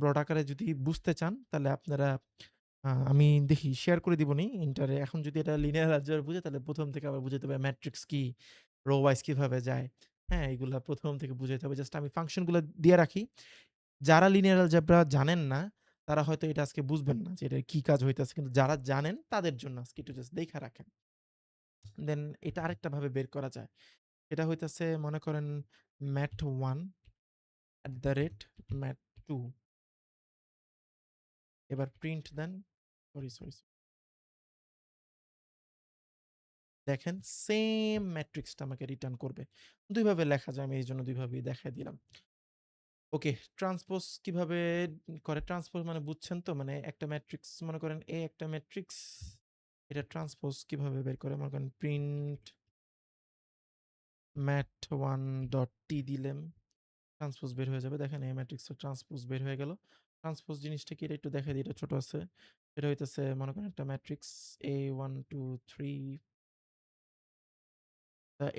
ব্রড আকারে যদি বুঝতে চান তাহলে আপনারা আমি দেখি শেয়ার করে দিবনি ইন্টারে। এখন যদি এটা লিনিয়ার অ্যালজেব্রা বুঝে তাহলে ১ম থেকে আবার বুঝাইতে হবে ম্যাট্রিক্স কি, রো ওয়াইজ কিভাবে যায়। হ্যাঁ, এগুলা ১ম থেকে বুঝাইতে হবে। জাস্ট আমি ফাংশনগুলা দিয়ে রাখি। যারা লিনিয়ার অ্যালজেব্রা জানেন না, তারা হয়তো এটা আজকে বুঝবেন না যে এটার কি কাজ হইতেছে। কিন্তু যারা জানেন তাদের জন্য আজকে একটু জাস্ট দেইখা রাখেন। দেন এটা আরেকটা ভাবে বের করা যায়। এটা হইতেছে মনে করেন mat1 @mat2 এবার প্রিন্ট দেন। সরি। দেখেন সেম ম্যাট্রিক্সটা আমাকে রিটার্ন করবে। ২ ভাবে লেখা যায় আমি এইজন্য ২ ভাবেই দেখায় দিলাম। ওকে, ট্রান্সপোজ কিভাবে করে? ট্রান্সপোজ মানে বুঝছেন তো? মানে একটা ম্যাট্রিক্স মনে করেন একটা ম্যাট্রিক্স এটা ট্রান্সপোজ কিভাবে বের করে? মনে করেন প্রিন্ট mat1.t দিলেন। ট্রান্সপোজ বের হয়ে যাবে। দেখেন এই ম্যাট্রিক্সের ট্রান্সপোজ বের হয়ে গেল। ট্রান্সপোজ জিনিসটা কি এটা একটু দেখাই দিই, এটা ছোট আছে। এটা হইতেছে মনে করেন একটা ম্যাট্রিক্স A 1 2 3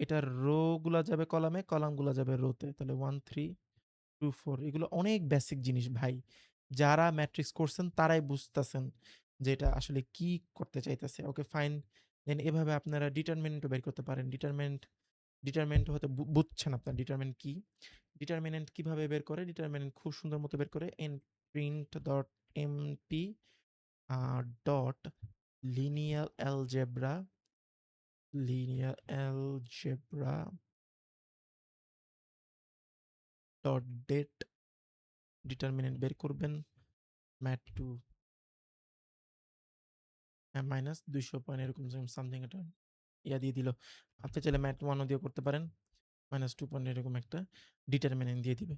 এটার রো গুলা যাবে কলামে, কলামগুলা যাবে রোতে। তাহলে 1 3 2 4 এগুলো অনেক বেসিক জিনিস ভাই। যারা ম্যাট্রিক্স করছেন তারাই বুঝতেছেন। যে এটা আসলে কি করতে চাইতেছে। Okay fine. দেন এভাবে আপনারা ডিটারমিনেন্টও বের করতে পারেন। ডিটারমিনেন্ট হয়তো বুঝছেন আপনার ডিটারমিনেন্ট কি? ডিটারমিনেন্ট কিভাবে বের করে? ডিটারমিনেন্ট খুব সুন্দর মতো বের করে print dot MP dot linear algebra linear algebra dot det determinant বের করবেন ম্যাট টু মাইনাস 200 পয়েন্ট এরকম সামথিং একটা ইয়া দিয়ে দিল। আপনি চাইলে ম্যাট ওয়ানও দিয়ে করতে পারেন। -2 পয়েন্ট এরকম একটা ডিটারমিনেন্ট দিয়ে দিবে।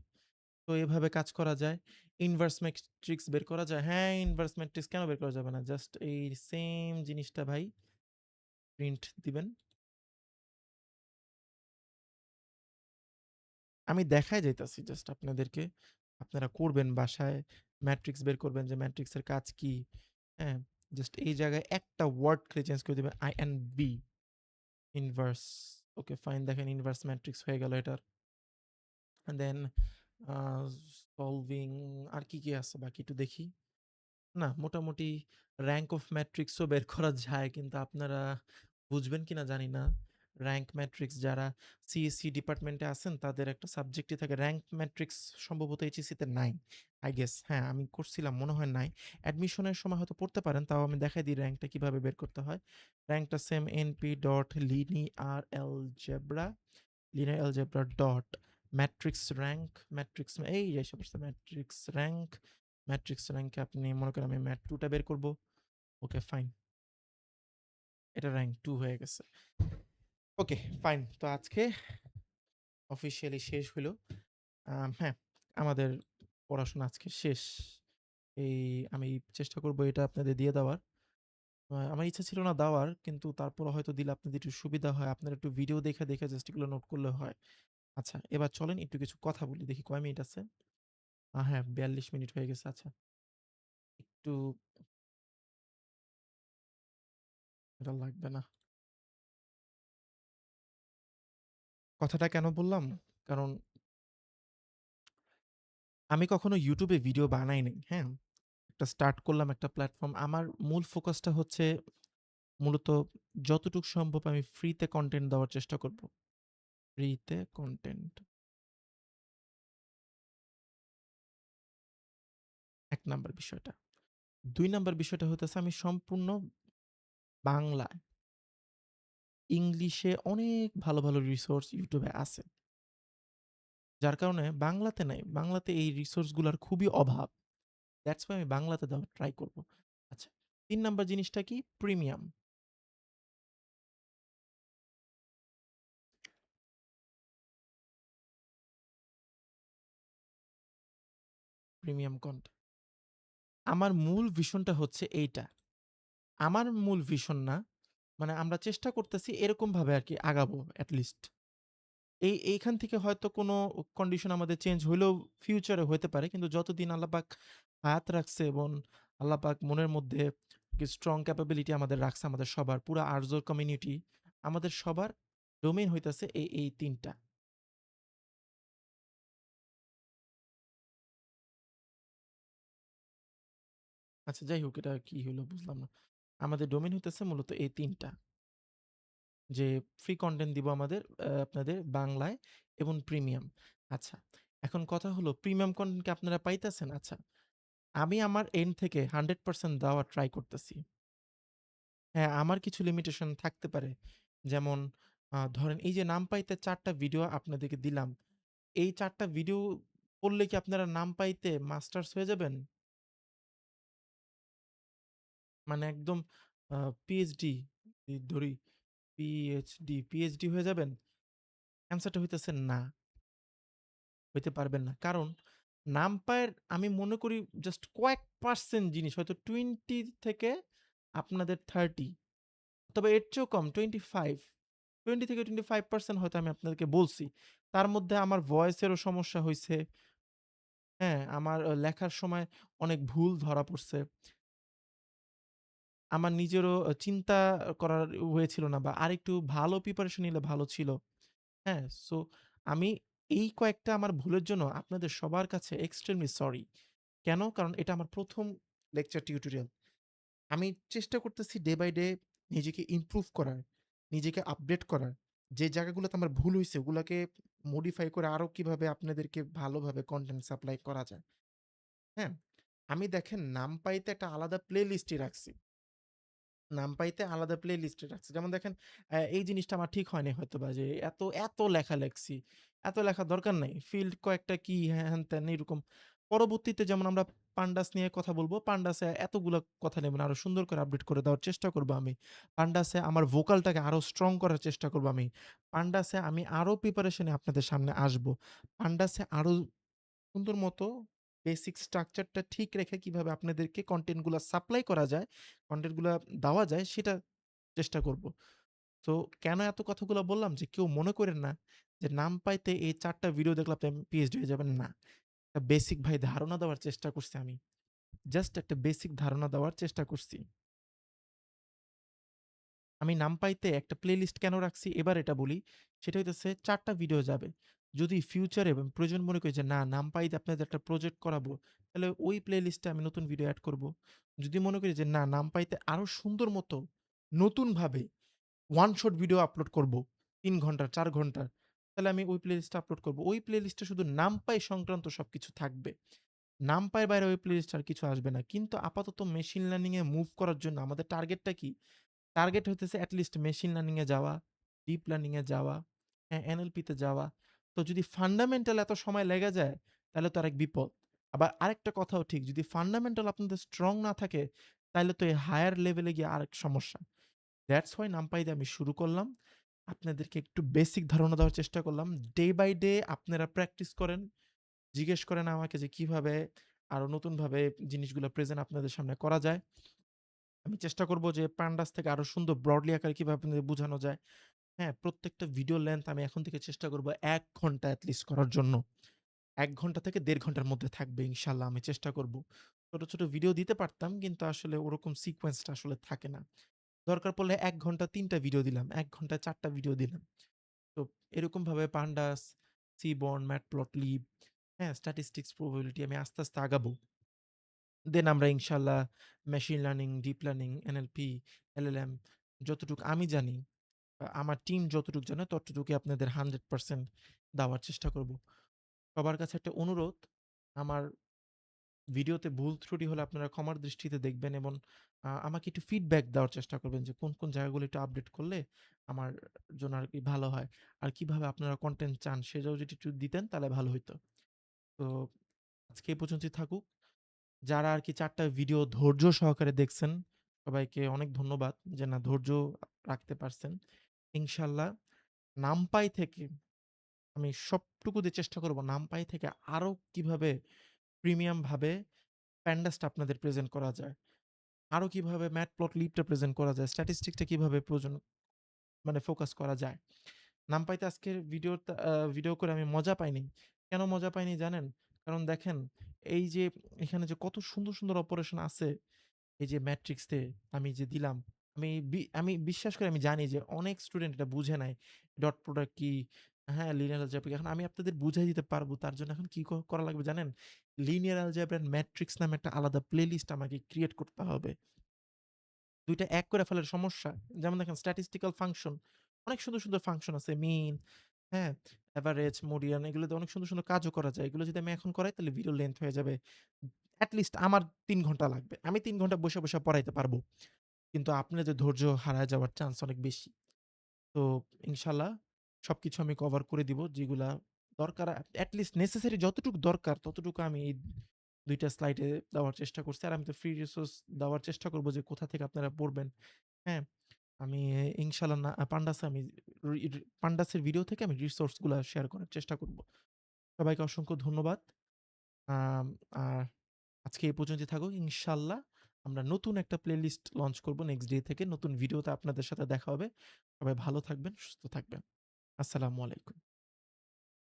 তো এভাবে কাজ করা যায়। ইনভার্স ম্যাট্রিক্স বের করা যায়। হ্যাঁ, ইনভার্স ম্যাট্রিক্স কেন বের করা যাবে না? জাস্ট এই সেম জিনিসটা ভাই প্রিন্ট দিবেন। আমি দেখায় যাইতাছি জাস্ট আপনাদেরকে। আপনারা করবেন বাসায়। ম্যাট্রিক্স বের করবেন যে ম্যাট্রিক্সের কাজ কি? হ্যাঁ? জাস্ট এই জায়গায় একটা ওয়ার্ড খালি চেঞ্জ করে দিবেন INV ইনভার্স। ওকে ফাইন দেখেন ইনভার্স ম্যাট্রিক্স হয়ে গেল এটার। দেন আ সলভিং আর কি আছে বাকি একটু দেখি। না, মোটামুটি র‍্যাংক অফ ম্যাট্রিক্সও বের করা যায় কিন্তু আপনারা বুঝবেন কিনা জানি না। র‍্যাংক ম্যাট্রিক্স যারা সিএসসি ডিপার্টমেন্টে আছেন তাদের একটা সাবজেক্টই থাকে র‍্যাংক ম্যাট্রিক্স সম্ভবত এইচএসসি তে নাই। আই গেস হ্যাঁ, আমি করছিলাম মনে হয় নাই। অ্যাডমিশনের সময় হয়তো পড়তে পারেন। তাও আমি দেখাই দিই র‍্যাংকটা কিভাবে বের করতে হয়। র‍্যাংকটা same NP dot linear algebra dot matrix rank matrix এই এসে পড়ছে ম্যাট্রিক্স র‍্যাংকে আপনি মনে করেন আমি ম্যাট 2 টা বের করব। Okay fine. এটা র‍্যাংক 2 হয়ে গেছে। Okay fine. তো আজকে অফিসিয়ালি শেষ হইল। হ্যাঁ, আমাদের পড়াশোনা আজকে শেষ। এই আমি চেষ্টা করব এটা আপনাদের দিয়ে দেওয়ার। আমার ইচ্ছা ছিল না দেওয়ার কিন্তু তারপরও হয়তো দিলে আপনাদের একটু সুবিধা হয়। আপনারা একটু ভিডিও দেখে জাস্ট এগুলো নোট করলে হয়। আচ্ছা, এবার চলেন একটু কিছু কথা বলি। দেখি কয় মিনিট আছে? হ্যাঁ, ৪২ মিনিট হয়ে গেছে। আচ্ছা, একটু এটা লাগবে না। কথাটা কেন বললাম? কারণ আমি কখনো YouTube এ ভিডিও বানাই নাই, হ্যাঁ? একটা স্টার্ট করলাম একটা প্ল্যাটফর্ম। আমার মূল ফোকাসটা হচ্ছে মূলত যতটুক সম্ভব আমি ফ্রিতে কনটেন্ট দেওয়ার চেষ্টা করব। ফ্রিতে কনটেন্ট ১ নাম্বার বিষয়টা। ২ নাম্বার বিষয়টা হইতেছে আমি সম্পূর্ণ বাংলায়, ইংলিশে অনেক ভালো রিসোর্স YouTube এ আছে। যার কারণে বাংলাতে নাই। বাংলাতে এই রিসোর্স গুলার খুবই অভাব। দ্যাটস ওয়াই আমি বাংলাতে দেওয়ার ট্রাই করব। আচ্ছা, ৩ নাম্বার জিনিসটা কি? প্রিমিয়াম। Premium content. আমার মূল ভিশনটা হচ্ছে এইটা। আমার মূল ভিশন না। মানে আমরা চেষ্টা করতেছি এরকমভাবে আরকি আগাবো এট লিস্ট। এইখান থেকে হয়তো কোনো কন্ডিশন আমাদের চেঞ্জ হইলেও ফিউচারে হইতে পারে। কিন্তু যতদিন আল্লাহ পাক হায়াত রাখছে এবং আল্লাহ পাক মনের মধ্যে স্ট্রং ক্যাপাবিলিটি আমাদের রাখছে আমাদের সবার, পুরা আরজোর কমিউনিটি, আমাদের সবার ডোমেইন হইতাছে এই ৩ টা। আচ্ছা যাই হোক এটা কি হইলো বুঝলাম না। আমাদের ডোমেইন হইতেছে মূলত এই ৩ টা। যে ফ্রি কনটেন্ট দিব আমাদের আপনাদের বাংলায় এবং প্রিমিয়াম। আচ্ছা, এখন কথা হলো প্রিমিয়াম কনটেন্ট কি আপনারা পাইতেছেন? আচ্ছা, আমি আমার এন্ড থেকে 100% দেওয়ার ট্রাই করতেছি। হ্যাঁ, আমার কিছু লিমিটেশন থাকতে পারে। যেমন ধরেন এই যে নাম পাইতে ৪ টা ভিডিও আপনাদেরকে দিলাম। এই ৪ টা ভিডিও করলে কি আপনারা নাম পাইতে মাস্টার্স হয়ে যাবেন? মানে একদম আ পিএইচডি ধরি পিএইচডি হয়ে যাবেন? অ্যান্সারটা হইতেছে না, হইতে পারবেন না। কারণ নামপায়ের আমি মনে করি জাস্ট কয়েক পার্সেন্ট জিনিস হয়তো 20 থেকে আপনাদের 30 তবে এর চেয়েও কম 25 20 থেকে 25% হয়তো আমি আপনাদেরকে বলছি। তার মধ্যে আমার ভয়েসেরও সমস্যা হইছে। হ্যাঁ, আমার লেখার সময় অনেক ভুল ধরা পড়ছে। আমার নিজেরও চিন্তা করার হয়েছিল না বা আরেকটু ভালো প্রিপারেশন নিলে ভালো ছিল। হ্যাঁ? সো আমি এই কয়েকটা আমার ভুলের জন্য আপনাদের সবার কাছে এক্সট্রিমলি সরি। কেন? কারণ এটা আমার ১ম লেকচার টিউটোরিয়াল। আমি চেষ্টা করতেছি ডে বাই ডে নিজেকে ইমপ্রুভ করার, নিজেকে আপডেট করার। যে জায়গাগুলোতে আমার ভুল হইছে ওগুলাকে মডিফাই করে আরো কিভাবে আপনাদেরকে ভালোভাবে কনটেন্ট সাপ্লাই করা যায়। হ্যাঁ? আমি দেখেন NumPy-তে একটা আলাদা প্লে লিস্টই রাখছি। NumPy-তে আলাদা প্লে লিস্টে রাখছি। যেমন দেখেন এই জিনিসটা আমার ঠিক হয়নি হয়তোবা যে এত লেখা লেখছি। এত লেখার দরকার নাই। ফিল্ড কয়েকটা কি হ্যান-ত্যান এরকম। পরবর্তীতে যেমন আমরা পান্ডাস নিয়ে কথা বলব। পান্ডাসে এতগুলা কথা নেব না। আরো সুন্দর করে আপডেট করে দেওয়ার চেষ্টা করব আমি। পান্ডাসে আমার ভোকালটাকে আরো স্ট্রং করার চেষ্টা করব আমি। পান্ডাসে আমি আরো প্রিপারেশন এ আপনাদের সামনে আসব। পান্ডাসে আরো সুন্দর মতো বেসিক স্ট্রাকচারটা ঠিক রেখে কিভাবে আপনাদেরকে কনটেন্ট গুলা সাপ্লাই করা যায়, কনটেন্ট গুলা দেওয়া যায় সেটা চেষ্টা করব। তো কেন এত কথাগুলা বললাম যে কেউ মনে কইরেন না যে NumPy তে এই ৪ টা ভিডিও দেখলে আপনি পিএইচডি হয়ে যাবেন না। একটা বেসিক ভাই ধারণা দেওয়ার চেষ্টা করছি আমি। জাস্ট একটা বেসিক ধারণা দেওয়ার চেষ্টা করছি। আমি NumPy তে একটা প্লেলিস্ট কেন রাখছি এবার এটা বলি। সেটা হইতেছে ৪ টা ভিডিও যাবে। যদি ফিউচারে এবং প্রয়োজন মনে করি যে না NumPy দিয়ে আপনাদের একটা প্রজেক্ট করাবো, তাহলে ওই প্লেলিস্টে আমি নতুন ভিডিও এড করব। যদি মনে করি যে না NumPy তে আরো সুন্দর মতো নতুনভাবে ওয়ান শট ভিডিও আপলোড করব। ৩ ঘন্টার, ৪ ঘন্টার। তাহলে আমি ওই প্লেলিস্টটা আপলোড করব। ওই প্লেলিস্টে শুধু NumPy সংক্রান্ত সবকিছু থাকবে। NumPy এর বাইরে ওই প্লেলিস্টে আর কিছু আসবে না। কিন্তু আপাতত মেশিন লার্নিং এ মুভ করার জন্য আমাদের টার্গেটটা কি? টার্গেট হইতেছে এট লিস্ট মেশিন লার্নিং এ যাওয়া, ডিপ লার্নিং এ যাওয়া, হ্যাঁ, NLP তে যাওয়া। তো যদি ফান্ডামেন্টাল এত সময় লেগে যায়, তাহলে তো আরেক বিপদ। আবার আরেকটা কথাও ঠিক, যদি ফান্ডামেন্টাল আপনাদের স্ট্রং না থাকে, তাইলে তো এই হায়ার লেভেলে গিয়ে আরেক সমস্যা। দ্যাটস হোয়াই NumPy দিয়ে আমি শুরু করলাম। আপনাদেরকে একটু বেসিক ধারণা দেওয়ার চেষ্টা করলাম। ডে বাই ডে আপনারা প্র্যাকটিস করেন। জিজ্ঞেস করেন আমাকে যে কিভাবে আরো নতুনভাবে জিনিসগুলো প্রেজেন্ট আপনাদের সামনে করা যায়। আমি চেষ্টা করব যে পান্ডাস থেকে আরো সুন্দর ব্রডলি আকারে কিভাবে আপনাদের বুঝানো যায়। হ্যাঁ, প্রত্যেকটা ভিডিও লেংথ আমি এখন থেকে চেষ্টা করব ১ ঘন্টা এট লিস্ট করার জন্য। ১ ঘন্টা থেকে ১.৫ ঘন্টার মধ্যে থাকবে ইনশাআল্লাহ আমি চেষ্টা করব। ছোট ভিডিও দিতে পারতাম কিন্তু আসলে ওরকম সিকোয়েন্সটা আসলে থাকে না। দরকার পড়লে ১ ঘন্টা ৩ টা ভিডিও দিলাম, ১ ঘন্টায় ৪ টা ভিডিও দিলাম। তো এরকমভাবে পান্ডাস, সিবন, ম্যাটপ্লটলিব, হ্যাঁ, স্ট্যাটিস্টিক্স, প্রবাবিলিটি আমি আস্তে আগাবো। দেন আমরা ইনশাআল্লাহ machine learning, deep learning, NLP, LLM যতটুকু আমি জানি, আমার টিম যতটুকু জানে ততটুকুই আপনাদের 100% দেওয়ার চেষ্টা করব। সবার কাছে একটা অনুরোধ, আমার ভিডিওতে ভুল ত্রুটি হলে আপনারা ক্ষমার দৃষ্টিতে দেখবেন এবং আমাকে একটু ফিডব্যাক দেওয়ার চেষ্টা করবেন যে কোন জায়গাগুলো একটু আপডেট করলে আমার জন্য আরকি ভালো হয়। আর কিভাবে আপনারা কনটেন্ট চান সেটাও যদি একটু দিতেন তাহলে ভালো হইতো। তো আজকে এই পর্যন্তই থাকুক। যারা আরকি ৪ টা ভিডিও ধৈর্য সহকারে দেখছেন, সবাইকে অনেক ধন্যবাদ যে না ধৈর্য রাখতে পারছেন। ইনশাআল্লাহ NumPy থেকে আমি সবটুকু দিয়ে চেষ্টা করব NumPy থেকে আরো কিভাবে প্রিমিয়াম ভাবে প্যান্ডাসটা আপনাদের প্রেজেন্ট করা যায়। আরো কিভাবে ম্যাটপ্লটলিবটা প্রেজেন্ট করা যায়, স্ট্যাটিস্টিক্সটা কিভাবে মানে ফোকাস করা যায়। NumPy তে আজকের ভিডিও করে আমি মজা পাইনি। কেন মজা পাইনি জানেন? কারণ দেখেন এই যে এখানে যে কত সুন্দর অপারেশন আছে, এই যে ম্যাট্রিক্সে আমি যে দিলাম, আমি বিশ্বাস করি আমি জানি যে অনেক স্টুডেন্ট এটা বুঝে নাই। ডট প্রোডাক্ট কি? হ্যাঁ, লিনিয়ার অ্যালজেব্রা কি? এখন আমি আপনাদের বুঝাই দিতে পারবো। তার জন্য এখন কি করা লাগবে জানেন? লিনিয়ার অ্যালজেব্রা এন্ড ম্যাট্রিক্স নামে একটা আলাদা প্লেলিস্ট আমাকে ক্রিয়েট করতে হবে। ২ টা এক করে ফেলার সমস্যা। যেমন দেখেন স্ট্যাটিস্টিক্যাল ফাংশন, অনেক সুন্দর ফাংশন আছে। মিন, হ্যাঁ? এভারেজ, মিডিয়ান এগুলোতে অনেক সুন্দর কাজও করা যায়। এগুলো যদি আমি এখন করাই তাহলে ভিডিও লেংথ হয়ে যাবে। এট লিস্ট আমার ৩ ঘন্টা লাগবে। আমি ৩ ঘন্টা বসে পড়াইতে পারবো। কিন্তু আপনাদের ধৈর্য হারায় যাওয়ার চান্স অনেক বেশি। তো ইনশাআল্লাহ সবকিছু আমি কভার করে দিব। যেগুলা দরকার এট লিস্ট নেসেসারি যতটুকু দরকার ততটুকু আমি এই ২ টা স্লাইডে দেওয়ার চেষ্টা করছি। আর আমি তো ফ্রি রিসোর্স দেওয়ার চেষ্টা করব যে কোথা থেকে আপনারা পড়বেন। হ্যাঁ? আমি ইনশাআল্লাহ না পান্ডাসে আমি রি রি পান্ডাসের ভিডিও থেকে আমি রিসোর্স গুলা শেয়ার করার চেষ্টা করব। সবাইকে অসংখ্য ধন্যবাদ। আম আর আজকে এই পর্যন্তই থাকুক। ইনশাআল্লাহ আমরা নতুন একটা প্লেলিস্ট লঞ্চ করব নেক্সট ডে থেকে। নতুন ভিডিওতে আপনাদের সাথে দেখা হবে। সবাই ভালো থাকবেন, সুস্থ থাকবেন। আসসালামু আলাইকুম।